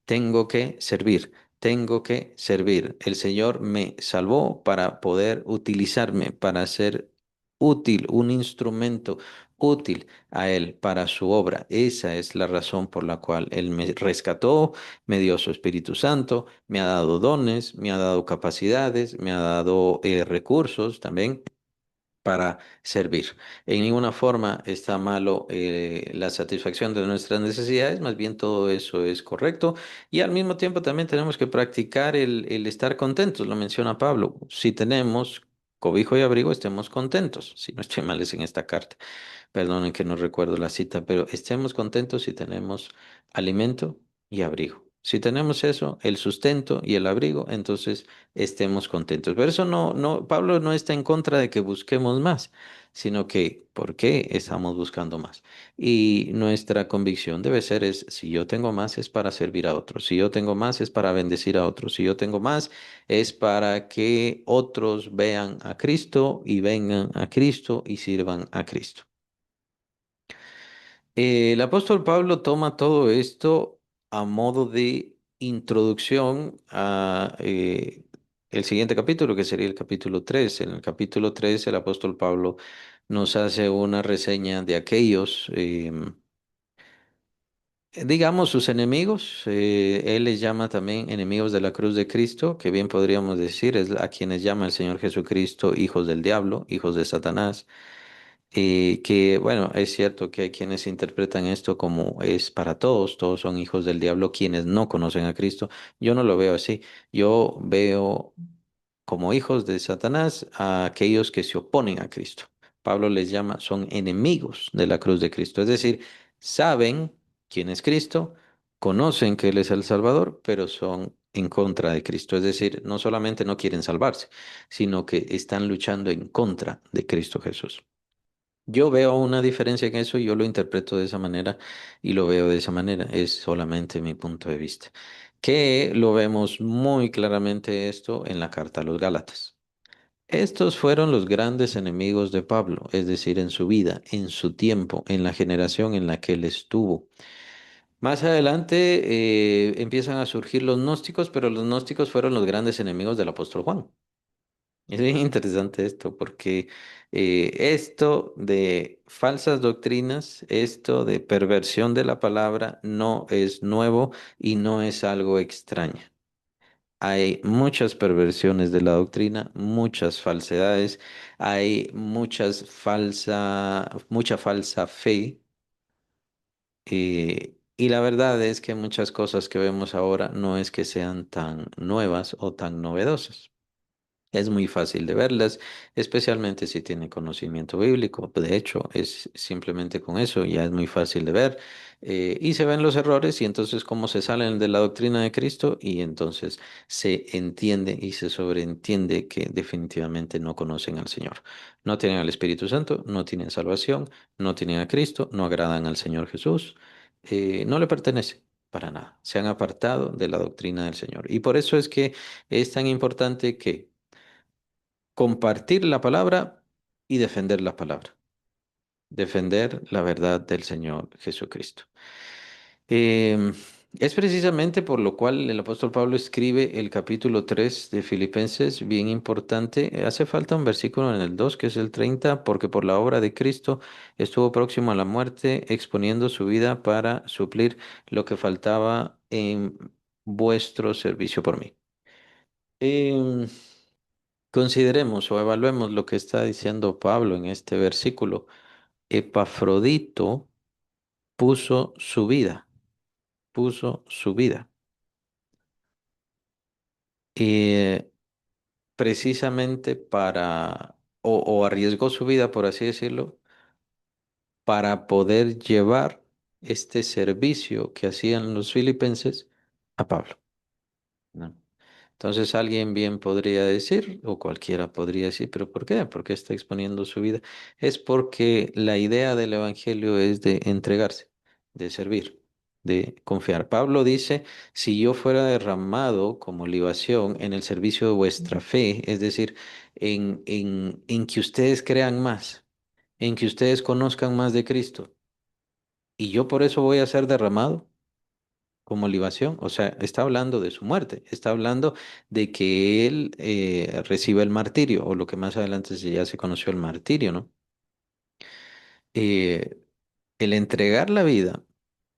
tengo que servir, tengo que servir. El Señor me salvó para poder utilizarme, para ser útil, un instrumento útil a Él para su obra. Esa es la razón por la cual Él me rescató, me dio su Espíritu Santo, me ha dado dones, me ha dado capacidades, me ha dado recursos también para servir. En ninguna forma está malo la satisfacción de nuestras necesidades, más bien todo eso es correcto y al mismo tiempo también tenemos que practicar el estar contentos, lo menciona Pablo. Si tenemos cobijo y abrigo, estemos contentos, si no estoy mal es en esta carta. Perdonen que no recuerdo la cita, pero estemos contentos si tenemos alimento y abrigo. Si tenemos eso, el sustento y el abrigo, entonces estemos contentos. Pero eso Pablo no está en contra de que busquemos más, sino que, ¿por qué estamos buscando más? Y nuestra convicción debe ser es, si yo tengo más es para servir a otros, si yo tengo más es para bendecir a otros, si yo tengo más es para que otros vean a Cristo y vengan a Cristo y sirvan a Cristo. El apóstol Pablo toma todo esto a modo de introducción a el siguiente capítulo, que sería el capítulo 3. En el capítulo 3, el apóstol Pablo nos hace una reseña de aquellos, digamos, sus enemigos. Él les llama también enemigos de la cruz de Cristo, que bien podríamos decir es a quienes llama el Señor Jesucristo hijos del diablo, hijos de Satanás. Que bueno, es cierto que hay quienes interpretan esto como es para todos, todos son hijos del diablo quienes no conocen a Cristo. Yo no lo veo así. Yo veo como hijos de Satanás a aquellos que se oponen a Cristo. Pablo les llama, son enemigos de la cruz de Cristo. Es decir, saben quién es Cristo, conocen que Él es el Salvador, pero son en contra de Cristo. Es decir, no solamente no quieren salvarse, sino que están luchando en contra de Cristo Jesús. Yo veo una diferencia en eso y yo lo interpreto de esa manera y lo veo de esa manera. Es solamente mi punto de vista. Que lo vemos muy claramente esto en la carta a los Gálatas. Estos fueron los grandes enemigos de Pablo, es decir, en su vida, en su tiempo, en la generación en la que él estuvo. Más adelante empiezan a surgir los gnósticos, pero los gnósticos fueron los grandes enemigos del apóstol Juan. Es bien interesante esto, porque esto de falsas doctrinas, esto de perversión de la palabra, no es nuevo y no es algo extraño. Hay muchas perversiones de la doctrina, muchas falsedades, hay mucha falsa fe, y la verdad es que muchas cosas que vemos ahora no es que sean tan nuevas o tan novedosas. Es muy fácil de verlas, especialmente si tiene conocimiento bíblico. De hecho, es simplemente con eso, ya es muy fácil de ver. Y se ven los errores y entonces cómo se salen de la doctrina de Cristo y entonces se entiende y se sobreentiende que definitivamente no conocen al Señor. No tienen al Espíritu Santo, no tienen salvación, no tienen a Cristo, no agradan al Señor Jesús, no le pertenecen para nada. Se han apartado de la doctrina del Señor. Y por eso es que es tan importante que compartir la palabra y defender la palabra, defender la verdad del Señor Jesucristo. Em, es precisamente por lo cual el apóstol Pablo escribe el capítulo 3 de Filipenses, bien importante. Hace falta un versículo en el 2 que es el 30 porque por la obra de Cristo estuvo próximo a la muerte, exponiendo su vida para suplir lo que faltaba en vuestro servicio por mí. Em, Consideremos o evaluemos lo que está diciendo Pablo en este versículo. Epafrodito puso su vida, puso su vida. eh, Precisamente o arriesgó su vida, por así decirlo, para poder llevar este servicio que hacían los filipenses a Pablo, ¿no? Entonces alguien bien podría decir, o cualquiera podría decir, ¿pero por qué? ¿Por qué está exponiendo su vida? Es porque la idea del Evangelio es de entregarse, de servir, de confiar. Pablo dice, si yo fuera derramado como libación en el servicio de vuestra fe, es decir, en que ustedes crean más, en que ustedes conozcan más de Cristo, y yo por eso voy a ser derramado como libación, o sea, está hablando de su muerte, está hablando de que él reciba el martirio, o lo que más adelante ya se conoció el martirio, ¿no? Eh, el entregar la vida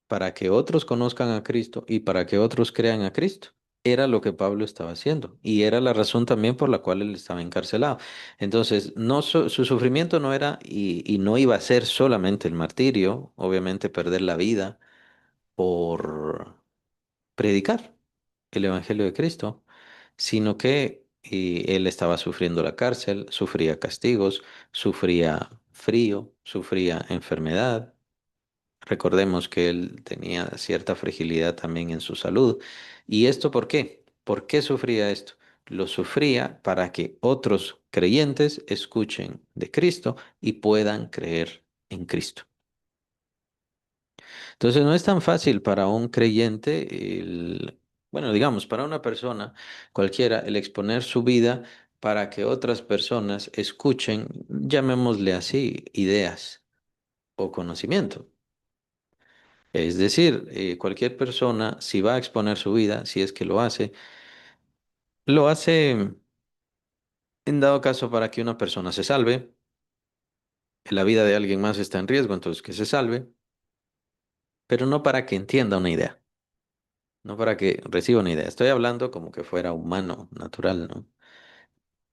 para que otros conozcan a Cristo y para que otros crean a Cristo. Era lo que Pablo estaba haciendo y era la razón también por la cual él estaba encarcelado. Entonces, no su sufrimiento no era y no iba a ser solamente el martirio, obviamente perder la vida por predicar el Evangelio de Cristo, sino que él estaba sufriendo la cárcel, sufría castigos, sufría frío, sufría enfermedad. Recordemos que él tenía cierta fragilidad también en su salud. ¿Y esto por qué? ¿Por qué sufría esto? Lo sufría para que otros creyentes escuchen de Cristo y puedan creer en Cristo. Entonces no es tan fácil para un creyente, bueno, digamos, para una persona cualquiera, el exponer su vida para que otras personas escuchen, llamémosle así, ideas o conocimiento. Es decir, cualquier persona, si va a exponer su vida, si es que lo hace en dado caso para que una persona se salve, la vida de alguien más está en riesgo, entonces que se salve, pero no para que entienda una idea. No para que reciba una idea. Estoy hablando como que fuera humano, natural, ¿no?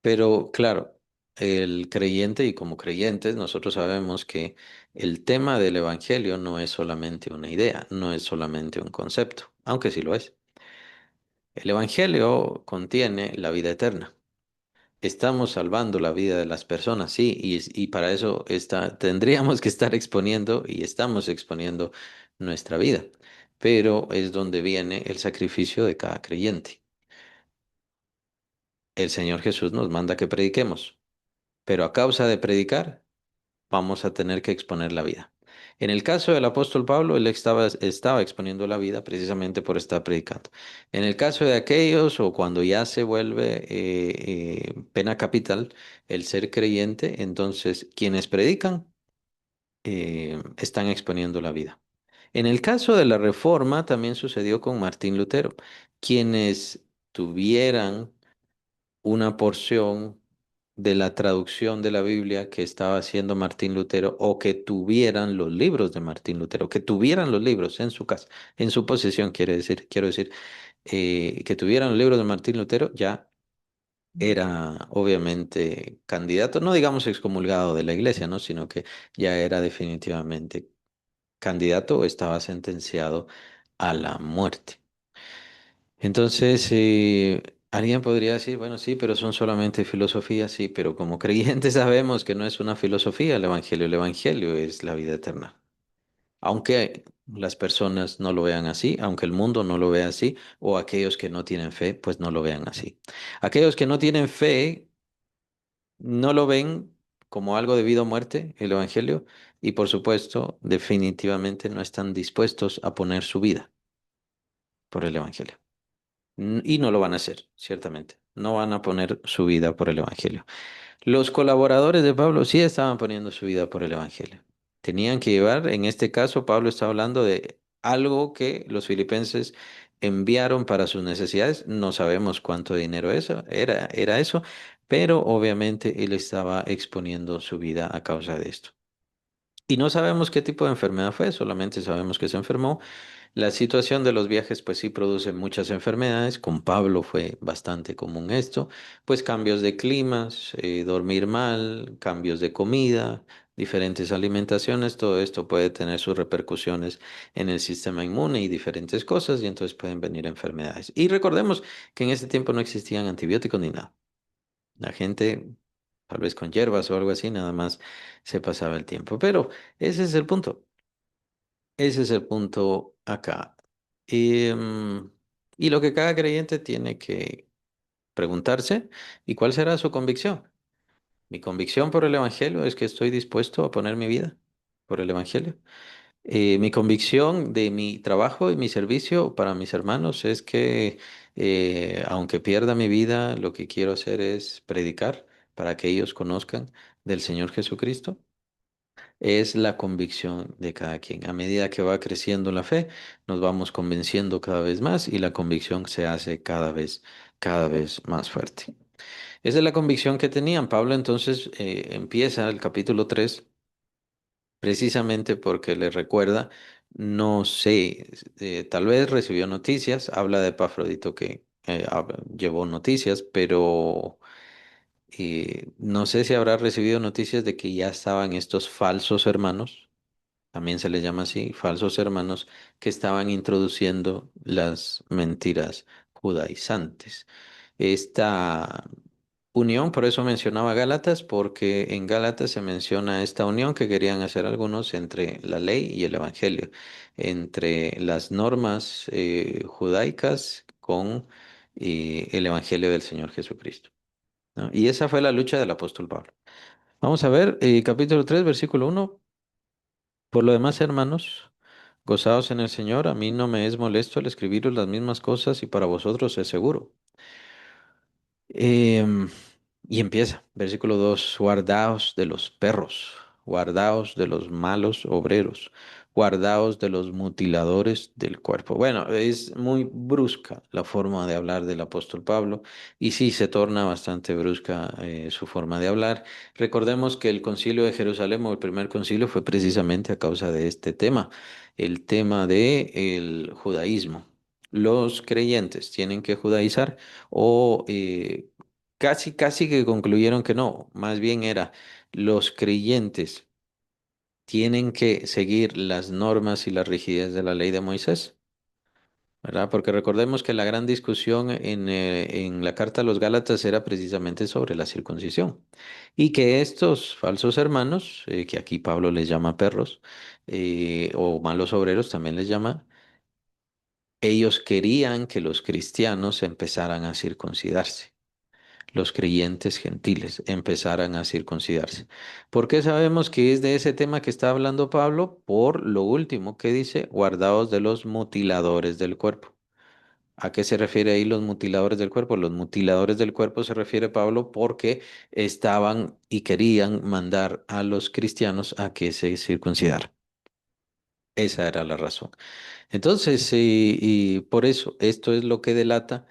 Pero claro, el creyente y como creyentes nosotros sabemos que el tema del evangelio no es solamente una idea, no es solamente un concepto, aunque sí lo es. El evangelio contiene la vida eterna. Estamos salvando la vida de las personas, sí, y para eso tendríamos que estar exponiendo y estamos exponiendo nuestra vida, pero es donde viene el sacrificio de cada creyente. El Señor Jesús nos manda que prediquemos, pero a causa de predicar vamos a tener que exponer la vida. En el caso del apóstol Pablo, él estaba exponiendo la vida precisamente por estar predicando. En el caso de aquellos o cuando ya se vuelve pena capital el ser creyente, entonces quienes predican están exponiendo la vida. En el caso de la Reforma también sucedió con Martín Lutero. Quienes tuvieran una porción de la traducción de la Biblia que estaba haciendo Martín Lutero o que tuvieran los libros de Martín Lutero, que tuvieran los libros en su casa, en su posesión, quiero decir, que tuvieran los libros de Martín Lutero, ya era obviamente candidato, no digamos excomulgado de la iglesia, ¿no? Sino que ya era definitivamente candidato o estaba sentenciado a la muerte. Entonces, alguien podría decir, bueno, sí, pero son solamente filosofías, sí, pero como creyentes sabemos que no es una filosofía el Evangelio es la vida eterna. Aunque las personas no lo vean así, aunque el mundo no lo vea así, o aquellos que no tienen fe, pues no lo vean así. Aquellos que no tienen fe no lo ven como algo de vida o muerte, el Evangelio, y por supuesto, definitivamente no están dispuestos a poner su vida por el Evangelio. Y no lo van a hacer, ciertamente. No van a poner su vida por el Evangelio. Los colaboradores de Pablo sí estaban poniendo su vida por el Evangelio. Tenían que llevar, en este caso, Pablo está hablando de algo que los filipenses enviaron para sus necesidades. No sabemos cuánto dinero era eso, pero obviamente él estaba exponiendo su vida a causa de esto. Y no sabemos qué tipo de enfermedad fue, solamente sabemos que se enfermó. La situación de los viajes pues sí produce muchas enfermedades, con Pablo fue bastante común esto, pues cambios de climas, dormir mal, cambios de comida, diferentes alimentaciones, todo esto puede tener sus repercusiones en el sistema inmune y diferentes cosas y entonces pueden venir enfermedades. Y recordemos que en ese tiempo no existían antibióticos ni nada. La gente, tal vez con hierbas o algo así, nada más se pasaba el tiempo, pero ese es el punto. Ese es el punto acá. Y, y lo que cada creyente tiene que preguntarse, ¿y cuál será su convicción? Mi convicción por el Evangelio es que estoy dispuesto a poner mi vida por el Evangelio. Mi convicción de mi trabajo y mi servicio para mis hermanos es que aunque pierda mi vida, lo que quiero hacer es predicar para que ellos conozcan del Señor Jesucristo. Es la convicción de cada quien. A medida que va creciendo la fe, nos vamos convenciendo cada vez más y la convicción se hace cada vez más fuerte. Esa es la convicción que tenían. Pablo entonces empieza el capítulo 3 precisamente porque le recuerda, no sé, tal vez recibió noticias, habla de Epafrodito que llevó noticias, pero no sé si habrá recibido noticias de que ya estaban estos falsos hermanos, también se les llama así, falsos hermanos, que estaban introduciendo las mentiras judaizantes. Esta unión, por eso mencionaba Gálatas, porque en Gálatas se menciona esta unión que querían hacer algunos entre la ley y el evangelio, entre las normas judaicas con el evangelio del Señor Jesucristo, ¿no? Y esa fue la lucha del apóstol Pablo. Vamos a ver, capítulo 3 versículo 1. Por lo demás, hermanos, gozaos en el Señor. A mí no me es molesto el escribiros las mismas cosas y para vosotros es seguro. Em, y empieza, versículo 2: guardaos de los perros, guardaos de los malos obreros, guardaos de los mutiladores del cuerpo. Bueno, es muy brusca la forma de hablar del apóstol Pablo y sí se torna bastante brusca su forma de hablar. Recordemos que el concilio de Jerusalén o el primer concilio fue precisamente a causa de este tema, el tema de el judaísmo. Los creyentes tienen que judaizar o casi, casi que concluyeron que no, más bien era los creyentes tienen que seguir las normas y las rigidez de la ley de Moisés, ¿verdad? Porque recordemos que la gran discusión en la carta a los Gálatas era precisamente sobre la circuncisión y que estos falsos hermanos, que aquí Pablo les llama perros, o malos obreros también les llama, ellos querían que los cristianos empezaran a circuncidarse. Los creyentes gentiles empezaran a circuncidarse. ¿Por qué sabemos que es de ese tema que está hablando Pablo? Por lo último que dice, guardaos de los mutiladores del cuerpo. ¿A qué se refiere ahí los mutiladores del cuerpo? Los mutiladores del cuerpo se refiere Pablo porque estaban y querían mandar a los cristianos a que se circuncidaran. Esa era la razón. Entonces, y por eso, esto es lo que delata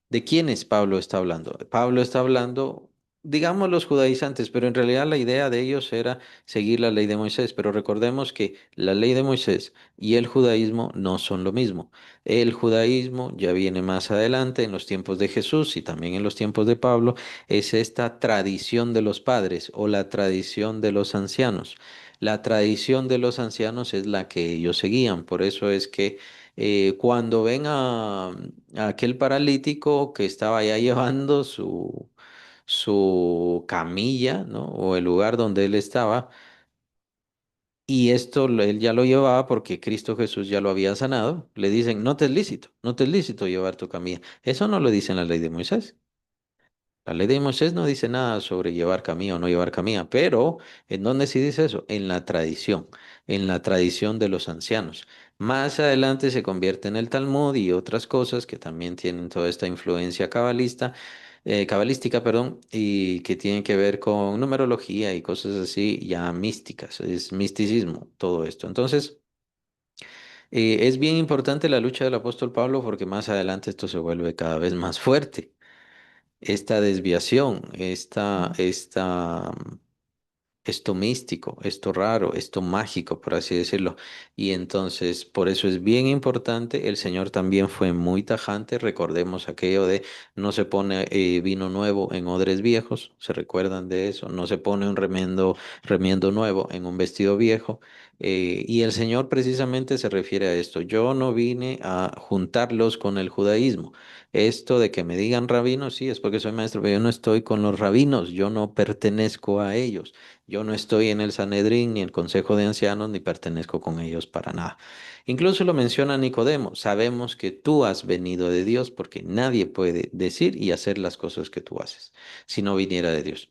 de quiénes Pablo está hablando. Pablo está hablando, digamos, los judaizantes, pero en realidad la idea de ellos era seguir la ley de Moisés. Pero recordemos que la ley de Moisés y el judaísmo no son lo mismo. El judaísmo ya viene más adelante, en los tiempos de Jesús y también en los tiempos de Pablo, es esta tradición de los padres o la tradición de los ancianos. La tradición de los ancianos es la que ellos seguían, por eso es que cuando ven a aquel paralítico que estaba ya llevando su camilla, ¿no? O el lugar donde él estaba, y esto él ya lo llevaba porque Cristo Jesús ya lo había sanado, le dicen, no te es lícito, no te es lícito llevar tu camilla. Eso no lo dice en la ley de Moisés. La ley de Moisés no dice nada sobre llevar camilla o no llevar camilla, pero ¿en dónde sí dice eso? En la tradición de los ancianos. Más adelante se convierte en el Talmud y otras cosas que también tienen toda esta influencia cabalística, perdón, y que tienen que ver con numerología y cosas así ya místicas. Es misticismo todo esto. Entonces, es bien importante la lucha del apóstol Pablo porque más adelante esto se vuelve cada vez más fuerte esta desviación, esto místico, esto raro, esto mágico, por así decirlo. Y entonces, por eso es bien importante. El Señor también fue muy tajante. Recordemos aquello de no se pone vino nuevo en odres viejos. ¿Se recuerdan de eso? No se pone un remiendo nuevo en un vestido viejo. Y el Señor precisamente se refiere a esto. Yo no vine a juntarlos con el judaísmo. Esto de que me digan rabinos, sí, es porque soy maestro, pero yo no estoy con los rabinos, yo no pertenezco a ellos. Yo no estoy en el Sanedrín ni el Consejo de Ancianos ni pertenezco con ellos para nada. Incluso lo menciona Nicodemo. Sabemos que tú has venido de Dios porque nadie puede decir y hacer las cosas que tú haces si no viniera de Dios.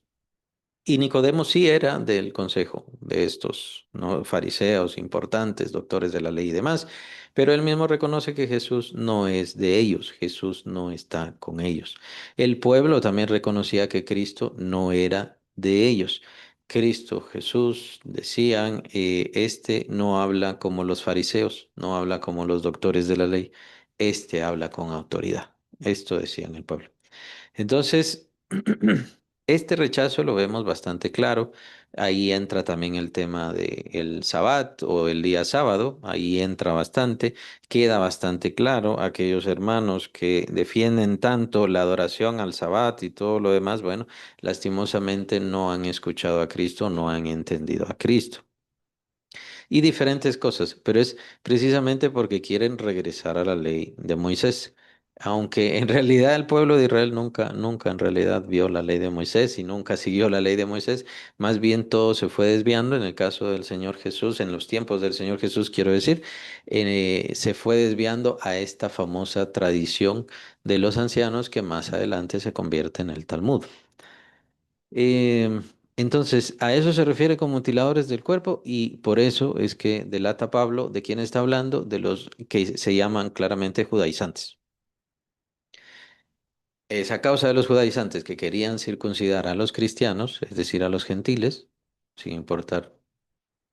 Y Nicodemo sí era del consejo de estos, ¿no? Fariseos importantes, doctores de la ley y demás, pero él mismo reconoce que Jesús no es de ellos, Jesús no está con ellos. El pueblo también reconocía que Cristo no era de ellos. Cristo, Jesús, decían, este no habla como los fariseos, no habla como los doctores de la ley, este habla con autoridad. Esto decían el pueblo. Entonces, este rechazo lo vemos bastante claro. Ahí entra también el tema del sabbat o el día sábado. Ahí entra bastante. Queda bastante claro aquellos hermanos que defienden tanto la adoración al sabbat y todo lo demás. Bueno, lastimosamente no han escuchado a Cristo, no han entendido a Cristo y diferentes cosas, pero es precisamente porque quieren regresar a la ley de Moisés. Aunque en realidad el pueblo de Israel nunca en realidad vio la ley de Moisés y nunca siguió la ley de Moisés, más bien todo se fue desviando en el caso del Señor Jesús, en los tiempos del Señor Jesús, quiero decir, se fue desviando a esta famosa tradición de los ancianos que más adelante se convierte en el Talmud. Entonces, a eso se refiere con mutiladores del cuerpo y por eso es que delata Pablo de quién está hablando, de los que se llaman claramente judaizantes. Es a causa de los judaizantes que querían circuncidar a los cristianos, es decir, a los gentiles, sin importar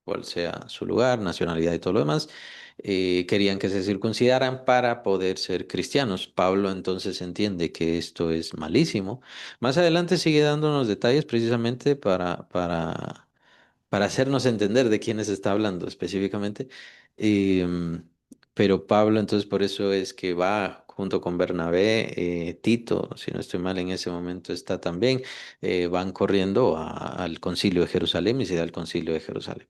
cuál sea su lugar, nacionalidad y todo lo demás, querían que se circuncidaran para poder ser cristianos. Pablo entonces entiende que esto es malísimo. Más adelante sigue dándonos detalles precisamente para hacernos entender de quiénes está hablando específicamente. Pero Pablo entonces por eso es que va junto con Bernabé, Tito, si no estoy mal, en ese momento está también, van corriendo al concilio de Jerusalén y se da el concilio de Jerusalén.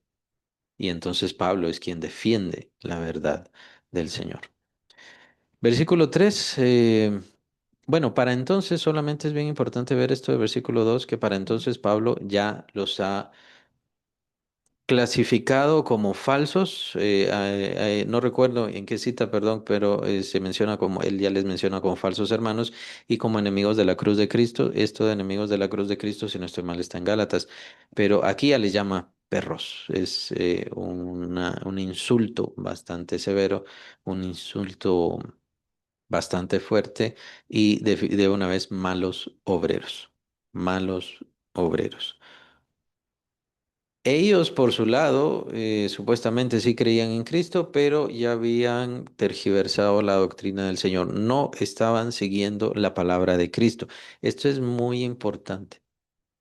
Y entonces Pablo es quien defiende la verdad del Señor. Versículo 3. Bueno, para entonces solamente es bien importante ver esto de versículo 2 que para entonces Pablo ya los ha clasificado como falsos. No recuerdo en qué cita, perdón, pero se menciona como, él ya les menciona como falsos hermanos y como enemigos de la cruz de Cristo. Esto de enemigos de la cruz de Cristo, si no estoy mal, está en Gálatas, pero aquí ya les llama perros. Es un insulto bastante severo, un insulto bastante fuerte y de una vez malos obreros, malos obreros. Ellos, por su lado, supuestamente sí creían en Cristo, pero ya habían tergiversado la doctrina del Señor. No estaban siguiendo la palabra de Cristo. Esto es muy importante.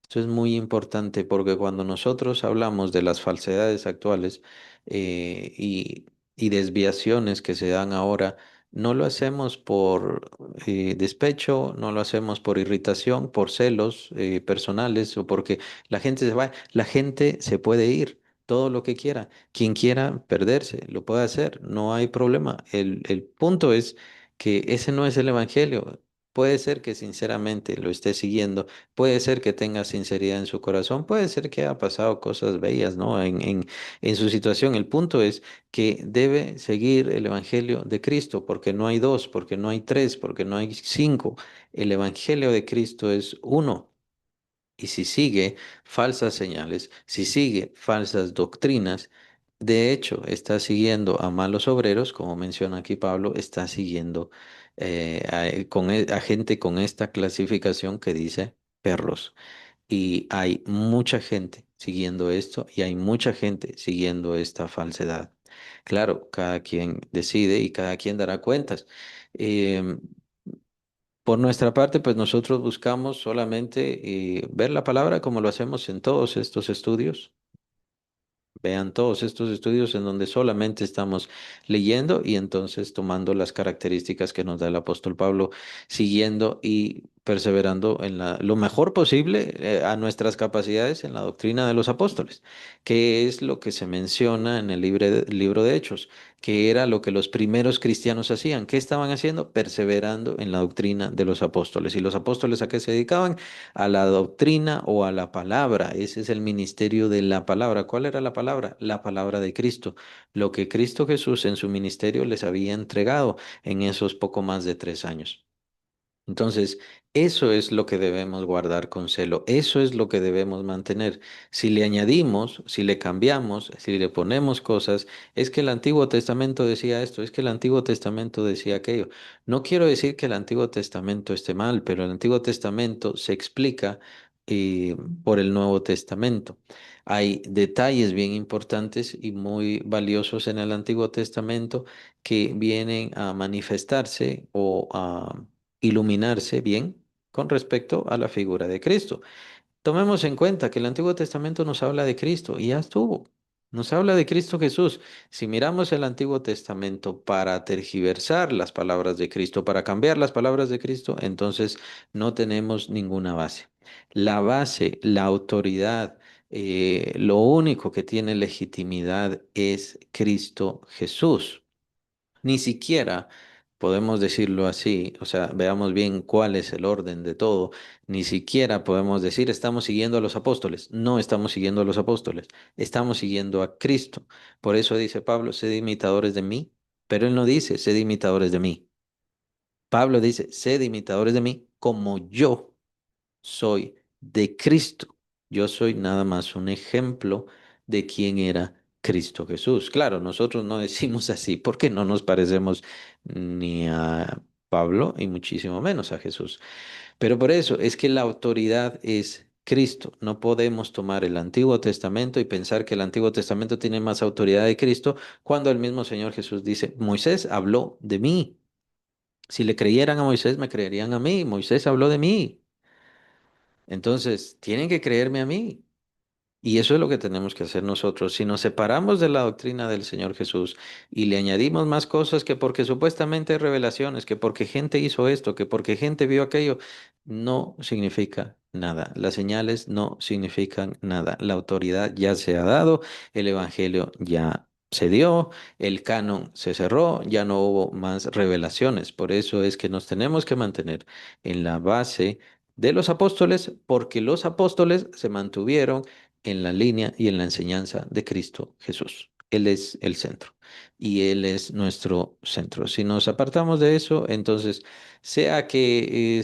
Esto es muy importante porque cuando nosotros hablamos de las falsedades actuales y desviaciones que se dan ahora, no lo hacemos por despecho, no lo hacemos por irritación, por celos personales o porque la gente se va. La gente se puede ir todo lo que quiera. Quien quiera perderse, lo puede hacer, no hay problema. El punto es que ese no es el evangelio. Puede ser que sinceramente lo esté siguiendo. Puede ser que tenga sinceridad en su corazón, puede ser que haya pasado cosas bellas, ¿no? En su situación. El punto es que debe seguir el Evangelio de Cristo, porque no hay dos, porque no hay tres, porque no hay cinco. El Evangelio de Cristo es uno. Y si sigue falsas señales, si sigue falsas doctrinas, de hecho está siguiendo a malos obreros, como menciona aquí Pablo, está siguiendo a gente con esta clasificación que dice perros. Y hay mucha gente siguiendo esto y hay mucha gente siguiendo esta falsedad. Claro, cada quien decide y cada quien dará cuentas. Em, por nuestra parte, pues nosotros buscamos solamente ver la palabra como lo hacemos en todos estos estudios. Vean todos estos estudios en donde solamente estamos leyendo y entonces tomando las características que nos da el apóstol Pablo, siguiendo y perseverando en lo mejor posible a nuestras capacidades en la doctrina de los apóstoles, que es lo que se menciona en el libro de Hechos, que era lo que los primeros cristianos hacían. ¿Qué estaban haciendo? Perseverando en la doctrina de los apóstoles. ¿Y los apóstoles a qué se dedicaban? A la doctrina o a la palabra. Ese es el ministerio de la palabra. ¿Cuál era la palabra? La palabra de Cristo. Lo que Cristo Jesús en su ministerio les había entregado en esos poco más de 3 años. Entonces, eso es lo que debemos guardar con celo, eso es lo que debemos mantener. Si le añadimos, si le cambiamos, si le ponemos cosas, es que el Antiguo Testamento decía esto, es que el Antiguo Testamento decía aquello. No quiero decir que el Antiguo Testamento esté mal, pero el Antiguo Testamento se explica eh, por el Nuevo Testamento. Hay detalles bien importantes y muy valiosos en el Antiguo Testamento que vienen a manifestarse o a iluminarse bien con respecto a la figura de Cristo. Tomemos en cuenta que el Antiguo Testamento nos habla de Cristo y ya estuvo. Nos habla de Cristo Jesús. Si miramos el Antiguo Testamento para tergiversar las palabras de Cristo, para cambiar las palabras de Cristo, entonces no tenemos ninguna base. La base, la autoridad, lo único que tiene legitimidad es Cristo Jesús. Ni siquiera podemos decirlo así, o sea, veamos bien cuál es el orden de todo. Ni siquiera podemos decir estamos siguiendo a los apóstoles. No estamos siguiendo a los apóstoles, estamos siguiendo a Cristo. Por eso dice Pablo, sed imitadores de mí, pero él no dice sed imitadores de mí. Pablo dice, sed imitadores de mí como yo soy de Cristo. Yo soy nada más un ejemplo de quién era Cristo Jesús. Claro, nosotros no decimos así porque no nos parecemos ni a Pablo y muchísimo menos a Jesús. Pero por eso es que la autoridad es Cristo. No podemos tomar el Antiguo Testamento y pensar que el Antiguo Testamento tiene más autoridad de Cristo cuando el mismo Señor Jesús dice, Moisés habló de mí. Si le creyeran a Moisés, me creerían a mí. Moisés habló de mí. Entonces, tienen que creerme a mí. Y eso es lo que tenemos que hacer nosotros. Si nos separamos de la doctrina del Señor Jesús y le añadimos más cosas que porque supuestamente hay revelaciones, que porque gente hizo esto, que porque gente vio aquello, no significa nada. Las señales no significan nada. La autoridad ya se ha dado, el Evangelio ya se dio, el canon se cerró, ya no hubo más revelaciones. Por eso es que nos tenemos que mantener en la base de los apóstoles, porque los apóstoles se mantuvieron en la línea y en la enseñanza de Cristo Jesús. Él es el centro y Él es nuestro centro. Si nos apartamos de eso, entonces, sea que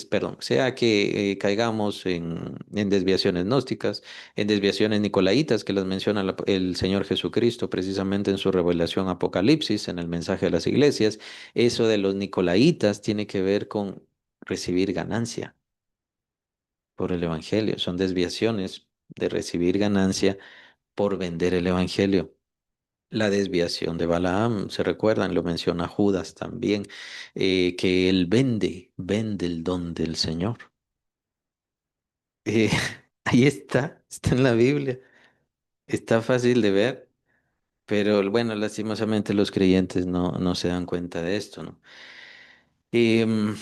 perdón, sea que caigamos en desviaciones gnósticas, en desviaciones nicolaitas, que las menciona el Señor Jesucristo precisamente en su revelación Apocalipsis, en el mensaje a las iglesias, eso de los nicolaitas tiene que ver con recibir ganancia por el Evangelio. Son desviaciones de recibir ganancia por vender el Evangelio. La desviación de Balaam, se recuerdan, lo menciona Judas también, que él vende el don del Señor. Eh, ahí está en la Biblia, está fácil de ver, pero bueno, lastimosamente los creyentes no se dan cuenta de esto, ¿no? Em,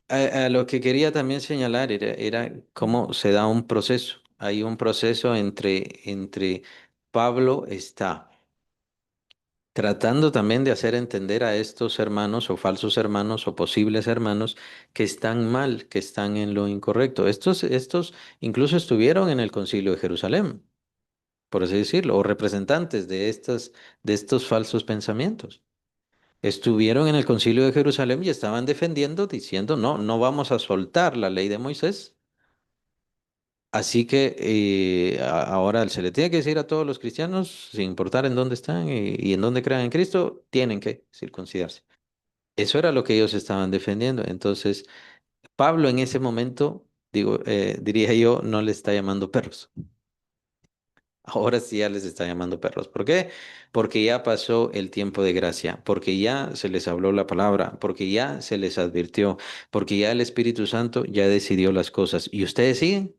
a lo que quería también señalar era cómo se da un proceso. Hay un proceso entre Pablo está tratando también de hacer entender a estos hermanos o falsos hermanos o posibles hermanos que están mal, que están en lo incorrecto. Estos incluso estuvieron en el Concilio de Jerusalén, por así decirlo, o representantes de estos falsos pensamientos. Estuvieron en el Concilio de Jerusalén y estaban defendiendo, diciendo, no, no vamos a soltar la ley de Moisés. Así que ahora se le tiene que decir a todos los cristianos, sin importar en dónde están y en dónde crean en Cristo, tienen que circuncidarse. Eso era lo que ellos estaban defendiendo. Entonces, Pablo en ese momento, diría yo, no le está llamando perros. Ahora sí ya les está llamando perros. ¿Por qué? Porque ya pasó el tiempo de gracia, porque ya se les habló la palabra, porque ya se les advirtió, porque ya el Espíritu Santo ya decidió las cosas. ¿Y ustedes siguen?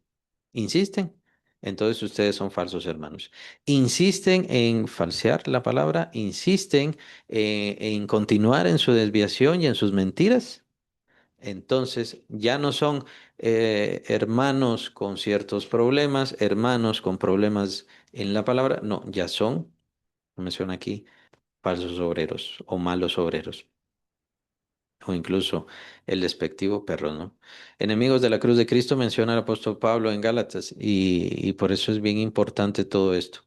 ¿Insisten? Entonces ustedes son falsos hermanos. Insisten en falsear la palabra, insisten en continuar en su desviación y en sus mentiras. Entonces ya no son hermanos con ciertos problemas, hermanos con problemas en la palabra, no, ya son, menciona aquí, falsos obreros o malos obreros, o incluso el despectivo perro, ¿no? Enemigos de la cruz de Cristo menciona el apóstol Pablo en Gálatas y por eso es bien importante todo esto.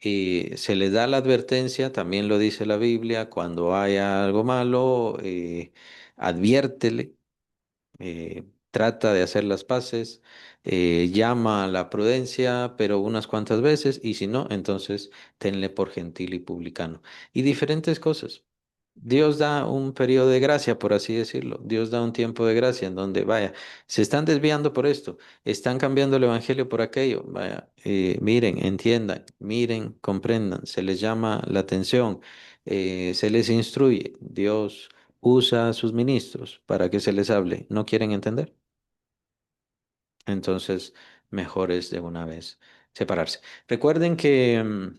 Se le da la advertencia, también lo dice la Biblia, cuando haya algo malo, adviértele, trata de hacer las paces, llama a la prudencia, pero unas cuantas veces, y si no, entonces tenle por gentil y publicano. Y diferentes cosas. Dios da un periodo de gracia, por así decirlo. Dios da un tiempo de gracia en donde, vaya, se están desviando por esto, están cambiando el evangelio por aquello. Vaya, miren, entiendan, miren, comprendan, se les llama la atención, se les instruye. Dios usa a sus ministros para que se les hable. ¿No quieren entender? Entonces, mejor es de una vez separarse. Recuerden que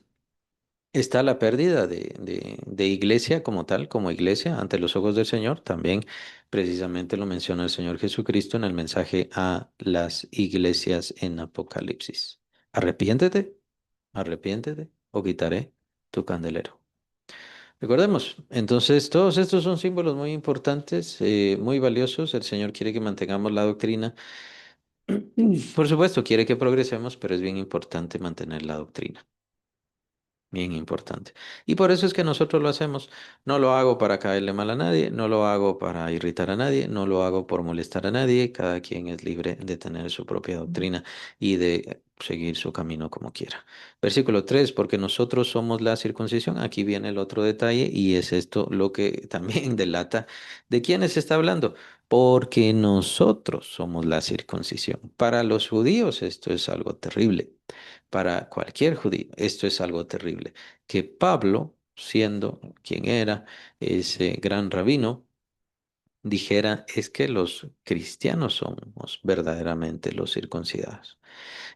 está la pérdida de iglesia como tal, como iglesia ante los ojos del Señor. También precisamente lo menciona el Señor Jesucristo en el mensaje a las iglesias en Apocalipsis. Arrepiéntete, arrepiéntete o quitaré tu candelero. Recordemos, entonces todos estos son símbolos muy importantes, muy valiosos. El Señor quiere que mantengamos la doctrina. Por supuesto, quiere que progresemos, pero es bien importante mantener la doctrina. Bien importante. Y por eso es que nosotros lo hacemos. No lo hago para caerle mal a nadie, no lo hago para irritar a nadie, no lo hago por molestar a nadie. Cada quien es libre de tener su propia doctrina y de seguir su camino como quiera. Versículo 3, porque nosotros somos la circuncisión. Aquí viene el otro detalle y es esto lo que también delata de quiénes está hablando. Porque nosotros somos la circuncisión. Para los judíos esto es algo terrible. Para cualquier judío, esto es algo terrible. Que Pablo, siendo quien era ese gran rabino, dijera es que los cristianos somos verdaderamente los circuncidados.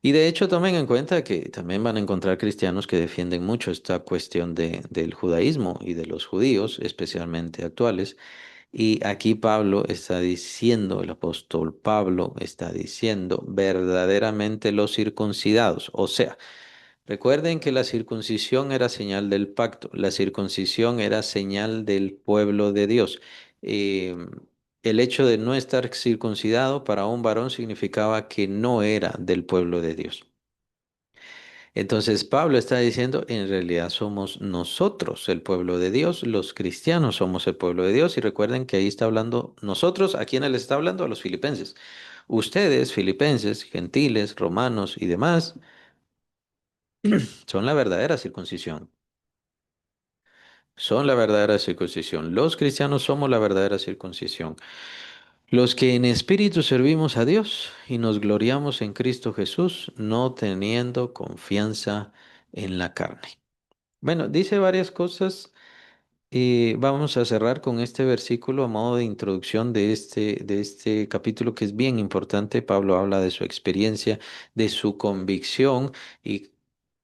Y de hecho tomen en cuenta que también van a encontrar cristianos que defienden mucho esta cuestión del judaísmo y de los judíos, especialmente actuales. Y aquí Pablo está diciendo, el apóstol Pablo está diciendo verdaderamente los circuncidados. O sea, recuerden que la circuncisión era señal del pacto, la circuncisión era señal del pueblo de Dios. Eh, el hecho de no estar circuncidado para un varón significaba que no era del pueblo de Dios. Entonces Pablo está diciendo, en realidad somos nosotros el pueblo de Dios, los cristianos somos el pueblo de Dios y recuerden que ahí está hablando nosotros, ¿a quiénes les está hablando? A los filipenses. Ustedes, filipenses, gentiles, romanos y demás, son la verdadera circuncisión. Son la verdadera circuncisión. Los cristianos somos la verdadera circuncisión. Los que en espíritu servimos a Dios y nos gloriamos en Cristo Jesús, no teniendo confianza en la carne. Bueno, dice varias cosas y vamos a cerrar con este versículo a modo de introducción de este capítulo que es bien importante. Pablo habla de su experiencia, de su convicción y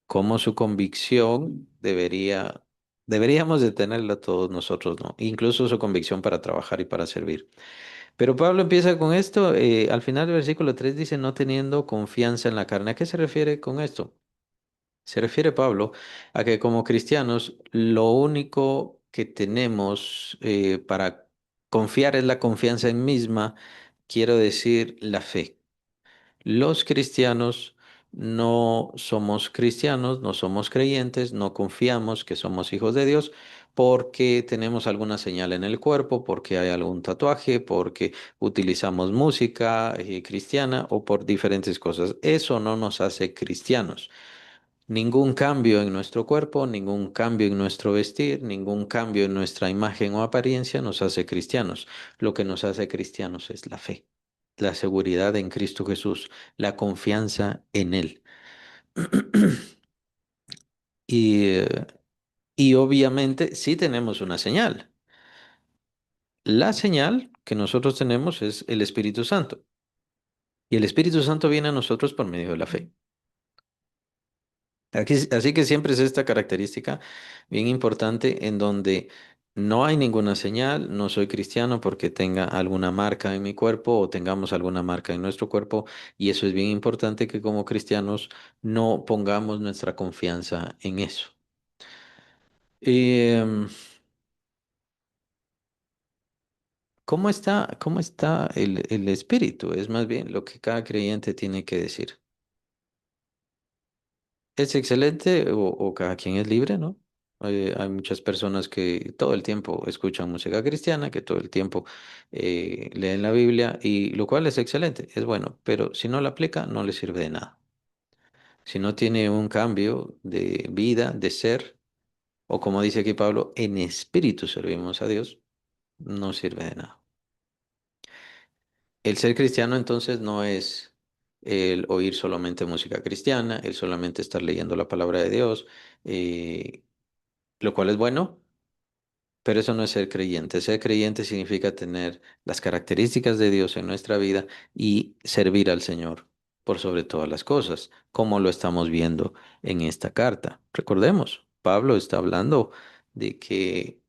cómo su convicción deberíamos de tenerla todos nosotros, ¿no? Incluso su convicción para trabajar y para servir. Pero Pablo empieza con esto, al final del versículo 3 dice, no teniendo confianza en la carne. ¿A qué se refiere con esto? Se refiere Pablo a que como cristianos lo único que tenemos para confiar es la confianza en misma, quiero decir la fe. Los cristianos no somos cristianos, no somos creyentes, no confiamos que somos hijos de Dios porque tenemos alguna señal en el cuerpo, porque hay algún tatuaje, porque utilizamos música cristiana o por diferentes cosas. Eso no nos hace cristianos. Ningún cambio en nuestro cuerpo, ningún cambio en nuestro vestir, ningún cambio en nuestra imagen o apariencia nos hace cristianos. Lo que nos hace cristianos es la fe, la seguridad en Cristo Jesús, la confianza en Él. Y, y obviamente sí tenemos una señal. La señal que nosotros tenemos es el Espíritu Santo. Y el Espíritu Santo viene a nosotros por medio de la fe. Así que siempre es esta característica bien importante en donde no hay ninguna señal, no soy cristiano porque tenga alguna marca en mi cuerpo o tengamos alguna marca en nuestro cuerpo y eso es bien importante que como cristianos no pongamos nuestra confianza en eso. Em, cómo está el espíritu? Es más bien lo que cada creyente tiene que decir. Es excelente o cada quien es libre, ¿no? Hay muchas personas que todo el tiempo escuchan música cristiana, que todo el tiempo leen la Biblia, y lo cual es excelente, es bueno, pero si no la aplica, no le sirve de nada. Si no tiene un cambio de vida, de ser, o como dice aquí Pablo, en espíritu servimos a Dios, no sirve de nada. El ser cristiano entonces no es el oír solamente música cristiana, el solamente estar leyendo la palabra de Dios. eh, lo cual es bueno, pero eso no es ser creyente. Ser creyente significa tener las características de Dios en nuestra vida y servir al Señor por sobre todas las cosas, como lo estamos viendo en esta carta. Recordemos, Pablo está hablando de que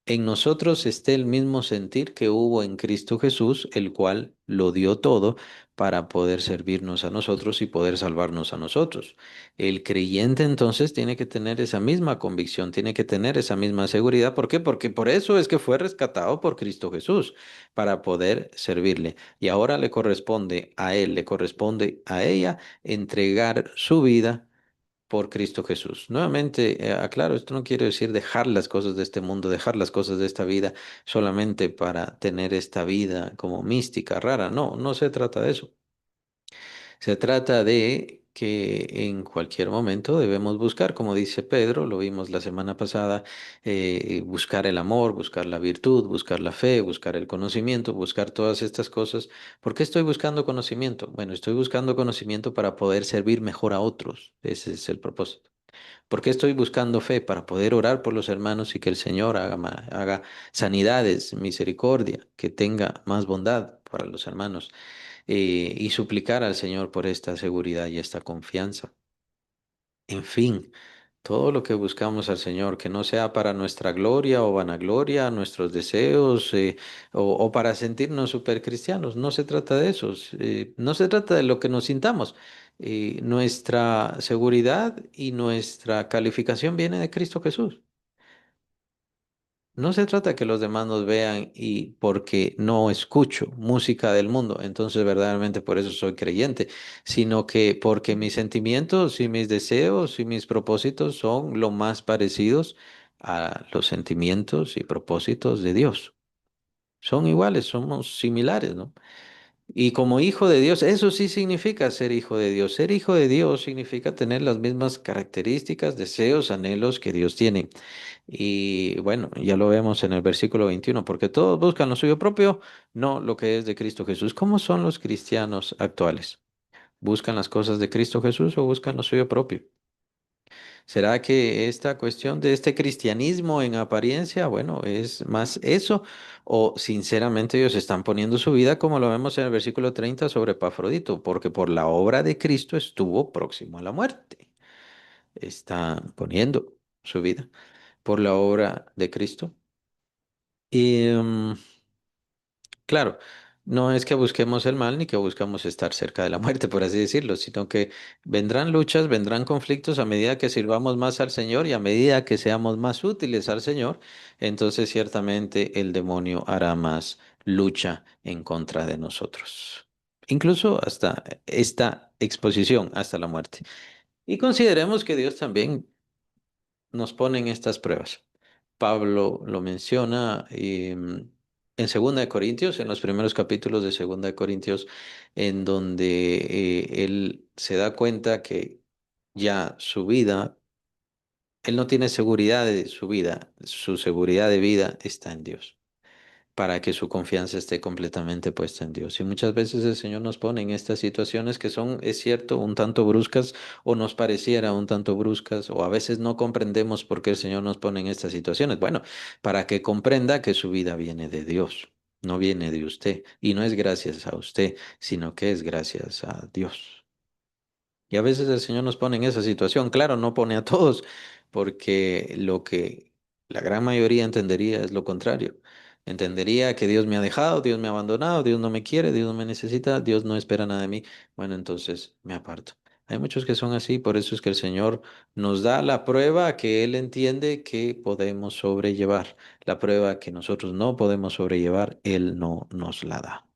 en nosotros esté el mismo sentir que hubo en Cristo Jesús, el cual lo dio todo para poder servirnos a nosotros y poder salvarnos a nosotros. El creyente entonces tiene que tener esa misma convicción, tiene que tener esa misma seguridad. ¿Por qué? Porque por eso es que fue rescatado por Cristo Jesús, para poder servirle. Y ahora le corresponde a él, le corresponde a ella entregar su vida por Cristo Jesús. Nuevamente, aclaro, esto no quiere decir dejar las cosas de este mundo, dejar las cosas de esta vida solamente para tener esta vida como mística, rara. No, no se trata de eso. Se trata de que en cualquier momento debemos buscar, como dice Pedro, lo vimos la semana pasada, buscar el amor, buscar la virtud, buscar la fe, buscar el conocimiento, buscar todas estas cosas. ¿Por qué estoy buscando conocimiento? Bueno, estoy buscando conocimiento para poder servir mejor a otros. Ese es el propósito. ¿Por qué estoy buscando fe? Para poder orar por los hermanos y que el Señor haga sanidades, misericordia, que tenga más bondad para los hermanos, y suplicar al Señor por esta seguridad y esta confianza. En fin, todo lo que buscamos al Señor, que no sea para nuestra gloria o vanagloria, nuestros deseos, o para sentirnos supercristianos. No se trata de eso. No se trata de lo que nos sintamos. Nuestra seguridad y nuestra calificación viene de Cristo Jesús. No se trata que los demás nos vean y porque no escucho música del mundo, entonces verdaderamente por eso soy creyente, sino que porque mis sentimientos y mis deseos y mis propósitos son lo más parecidos a los sentimientos y propósitos de Dios. Son iguales, somos similares, ¿no? Y como hijo de Dios, eso sí significa ser hijo de Dios. Ser hijo de Dios significa tener las mismas características, deseos, anhelos que Dios tiene. Y bueno, ya lo vemos en el versículo 21, porque todos buscan lo suyo propio, no lo que es de Cristo Jesús. ¿Cómo son los cristianos actuales? ¿Buscan las cosas de Cristo Jesús o buscan lo suyo propio? ¿Será que esta cuestión de este cristianismo en apariencia, bueno, es más eso? ¿O sinceramente ellos están poniendo su vida, como lo vemos en el versículo 30 sobre Epafrodito, porque por la obra de Cristo estuvo próximo a la muerte? Están poniendo su vida por la obra de Cristo. Y claro, no es que busquemos el mal ni que buscamos estar cerca de la muerte, por así decirlo, sino que vendrán luchas, vendrán conflictos a medida que sirvamos más al Señor y a medida que seamos más útiles al Señor, entonces ciertamente el demonio hará más lucha en contra de nosotros. Incluso hasta esta exposición, hasta la muerte. Y consideremos que Dios también nos pone en estas pruebas. Pablo lo menciona en Segunda de Corintios, en los primeros capítulos de Segunda de Corintios, en donde él se da cuenta que ya su vida, él no tiene seguridad de su vida, su seguridad de vida está en Dios, para que su confianza esté completamente puesta en Dios. Y muchas veces el Señor nos pone en estas situaciones que son, es cierto, un tanto bruscas o nos pareciera un tanto bruscas o a veces no comprendemos por qué el Señor nos pone en estas situaciones. Bueno, para que comprenda que su vida viene de Dios, no viene de usted y no es gracias a usted, sino que es gracias a Dios. Y a veces el Señor nos pone en esa situación. Claro, no pone a todos, porque lo que la gran mayoría entendería es lo contrario. Entendería que Dios me ha dejado, Dios me ha abandonado, Dios no me quiere, Dios no me necesita, Dios no espera nada de mí. Bueno, entonces me aparto. Hay muchos que son así, por eso es que el Señor nos da la prueba que Él entiende que podemos sobrellevar. La prueba que nosotros no podemos sobrellevar, Él no nos la da.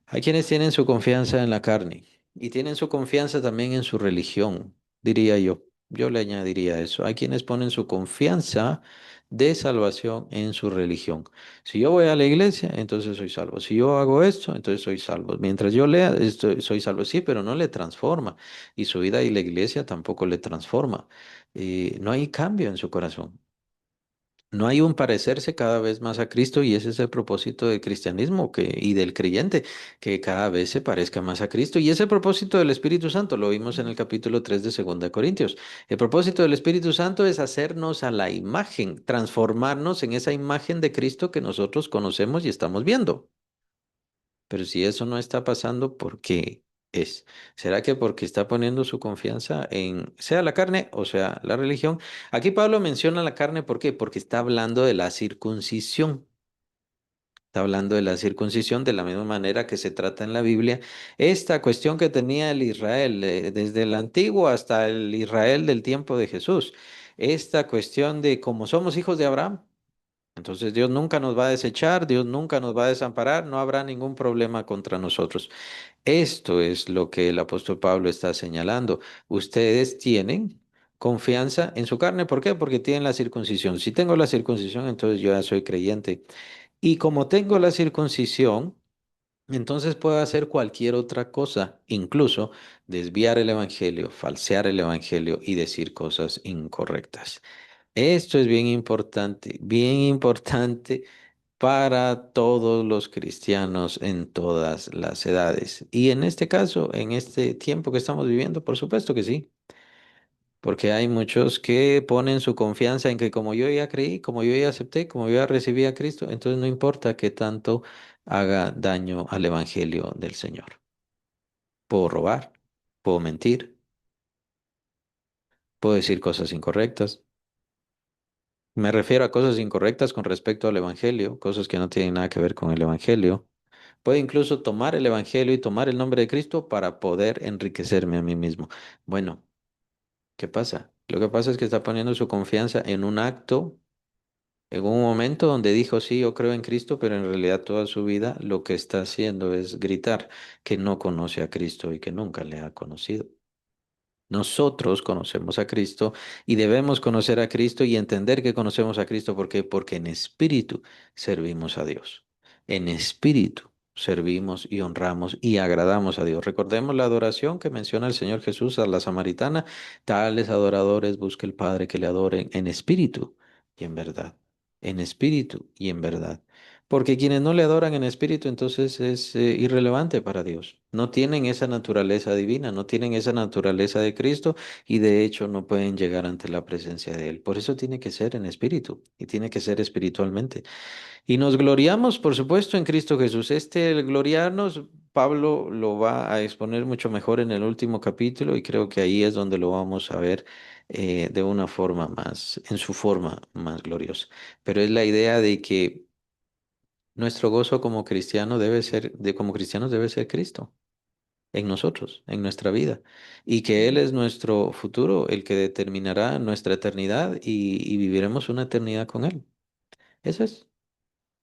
Hay quienes tienen su confianza en la carne y tienen su confianza también en su religión, diría yo. Yo le añadiría eso. Hay quienes ponen su confianza de salvación en su religión. Si yo voy a la iglesia, entonces soy salvo. Si yo hago esto, entonces soy salvo. Mientras yo lea, soy salvo. Sí, pero no le transforma. Y su vida y la iglesia tampoco le transforma. No hay cambio en su corazón. No hay un parecerse cada vez más a Cristo y ese es el propósito del cristianismo y del creyente, que cada vez se parezca más a Cristo. Y ese propósito del Espíritu Santo lo vimos en el capítulo 3 de Segunda de Corintios. El propósito del Espíritu Santo es hacernos a la imagen, transformarnos en esa imagen de Cristo que nosotros conocemos y estamos viendo. Pero si eso no está pasando, ¿por qué es? ¿Será que porque está poniendo su confianza en sea la carne o sea la religión? Aquí Pablo menciona la carne, ¿por qué? Porque está hablando de la circuncisión. Está hablando de la circuncisión de la misma manera que se trata en la Biblia. Esta cuestión que tenía el Israel, desde el antiguo hasta el Israel del tiempo de Jesús. Esta cuestión de como somos hijos de Abraham. Entonces Dios nunca nos va a desechar, Dios nunca nos va a desamparar, no habrá ningún problema contra nosotros. Esto es lo que el apóstol Pablo está señalando. Ustedes tienen confianza en su carne, ¿por qué? Porque tienen la circuncisión. Si tengo la circuncisión, entonces yo ya soy creyente. Y como tengo la circuncisión, entonces puedo hacer cualquier otra cosa, incluso desviar el evangelio, falsear el evangelio y decir cosas incorrectas. Esto es bien importante para todos los cristianos en todas las edades. Y en este caso, en este tiempo que estamos viviendo, por supuesto que sí. Porque hay muchos que ponen su confianza en que como yo ya creí, como yo ya acepté, como yo ya recibí a Cristo, entonces no importa qué tanto haga daño al Evangelio del Señor. Puedo robar, puedo mentir, puedo decir cosas incorrectas. Me refiero a cosas incorrectas con respecto al Evangelio, cosas que no tienen nada que ver con el Evangelio. Puedo incluso tomar el Evangelio y tomar el nombre de Cristo para poder enriquecerme a mí mismo. Bueno, ¿qué pasa? Lo que pasa es que está poniendo su confianza en un acto, en un momento donde dijo, sí, yo creo en Cristo, pero en realidad toda su vida lo que está haciendo es gritar que no conoce a Cristo y que nunca le ha conocido. Nosotros conocemos a Cristo y debemos conocer a Cristo y entender que conocemos a Cristo. ¿Por qué? Porque en espíritu servimos a Dios. En espíritu servimos y honramos y agradamos a Dios. Recordemos la adoración que menciona el Señor Jesús a la samaritana. Tales adoradores busca el Padre que le adoren en espíritu y en verdad. En espíritu y en verdad. Porque quienes no le adoran en espíritu, entonces es irrelevante para Dios. No tienen esa naturaleza divina, no tienen esa naturaleza de Cristo y de hecho no pueden llegar ante la presencia de Él. Por eso tiene que ser en espíritu y tiene que ser espiritualmente. Y nos gloriamos, por supuesto, en Cristo Jesús. El gloriarnos, Pablo lo va a exponer mucho mejor en el último capítulo y creo que ahí es donde lo vamos a ver de una forma más, en su forma más gloriosa. Pero es la idea de que nuestro gozo como cristiano debe ser, como cristianos debe ser Cristo en nosotros, en nuestra vida, y que Él es nuestro futuro, el que determinará nuestra eternidad y viviremos una eternidad con Él. Eso es,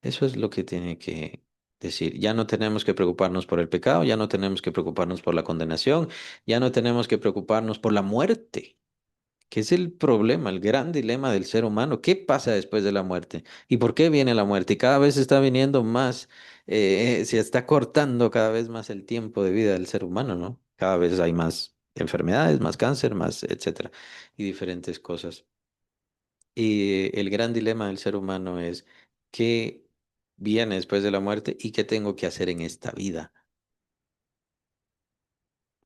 eso es lo que tiene que decir. Ya no tenemos que preocuparnos por el pecado, ya no tenemos que preocuparnos por la condenación, ya no tenemos que preocuparnos por la muerte. ¿Qué es el problema, el gran dilema del ser humano? ¿Qué pasa después de la muerte? ¿Y por qué viene la muerte? Y cada vez está viniendo más, se está cortando cada vez más el tiempo de vida del ser humano, ¿no? Cada vez hay más enfermedades, más cáncer, más, etcétera, y diferentes cosas. Y el gran dilema del ser humano es qué viene después de la muerte y qué tengo que hacer en esta vida,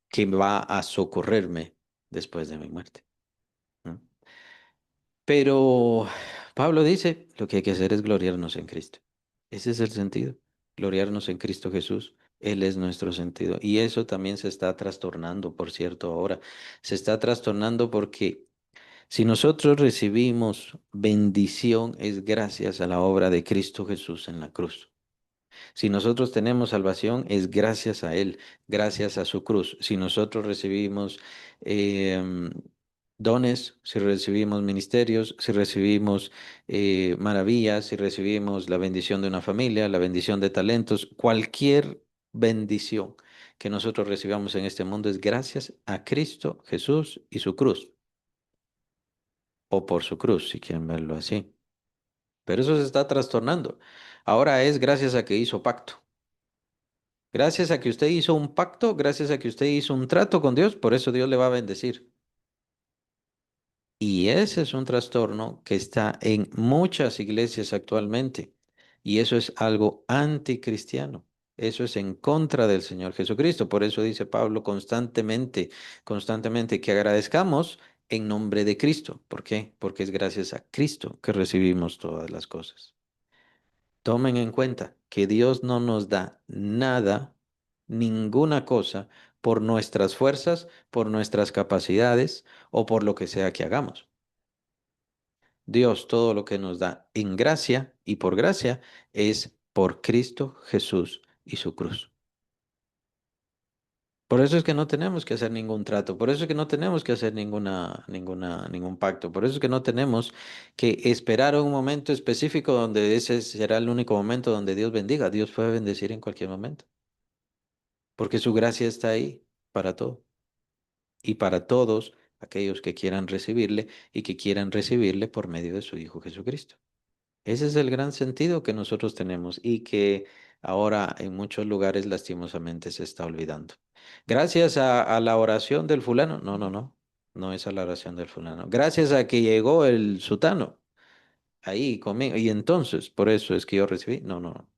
qué va a socorrerme después de mi muerte, ¿no? Pero Pablo dice, lo que hay que hacer es gloriarnos en Cristo. Ese es el sentido, gloriarnos en Cristo Jesús. Él es nuestro sentido. Y eso también se está trastornando, por cierto, ahora. Se está trastornando porque si nosotros recibimos bendición es gracias a la obra de Cristo Jesús en la cruz. Si nosotros tenemos salvación, es gracias a Él, gracias a su cruz. Si nosotros recibimos dones, si recibimos ministerios, si recibimos maravillas, si recibimos la bendición de una familia, la bendición de talentos, cualquier bendición que nosotros recibamos en este mundo es gracias a Cristo Jesús y su cruz, o por su cruz, si quieren verlo así. Pero eso se está trastornando. Ahora es gracias a que hizo pacto. Gracias a que usted hizo un pacto, gracias a que usted hizo un trato con Dios, por eso Dios le va a bendecir. Y ese es un trastorno que está en muchas iglesias actualmente. Y eso es algo anticristiano. Eso es en contra del Señor Jesucristo. Por eso dice Pablo constantemente, constantemente que agradezcamos en nombre de Cristo. ¿Por qué? Porque es gracias a Cristo que recibimos todas las cosas. Tomen en cuenta que Dios no nos da nada, ninguna cosa, por nuestras fuerzas, por nuestras capacidades o por lo que sea que hagamos. Dios todo lo que nos da en gracia y por gracia es por Cristo Jesús y su cruz. Por eso es que no tenemos que hacer ningún trato, por eso es que no tenemos que hacer ningún pacto, por eso es que no tenemos que esperar un momento específico donde ese será el único momento donde Dios bendiga. Dios puede bendecir en cualquier momento, porque su gracia está ahí para todo y para todos aquellos que quieran recibirle y que quieran recibirle por medio de su Hijo Jesucristo. Ese es el gran sentido que nosotros tenemos y que ahora en muchos lugares lastimosamente se está olvidando. Gracias a la oración del fulano. No, no, no. No es a la oración del fulano. Gracias a que llegó el sutano ahí conmigo. Y entonces, por eso es que yo recibí. No, no, no.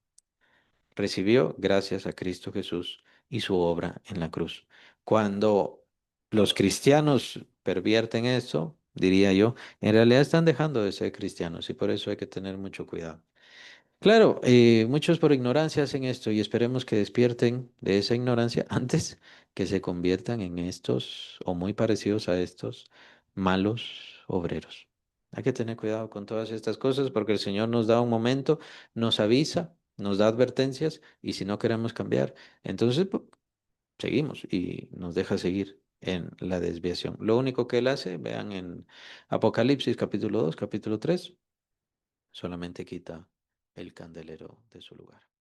Recibió gracias a Cristo Jesús y su obra en la cruz. Cuando los cristianos pervierten esto, diría yo, en realidad están dejando de ser cristianos y por eso hay que tener mucho cuidado. Claro, muchos por ignorancia hacen esto y esperemos que despierten de esa ignorancia antes que se conviertan en estos o muy parecidos a estos malos obreros. Hay que tener cuidado con todas estas cosas porque el Señor nos da un momento, nos avisa, nos da advertencias y si no queremos cambiar, entonces seguimos y nos deja seguir en la desviación. Lo único que Él hace, vean en Apocalipsis capítulo 2, capítulo 3, solamente quita el candelero de su lugar.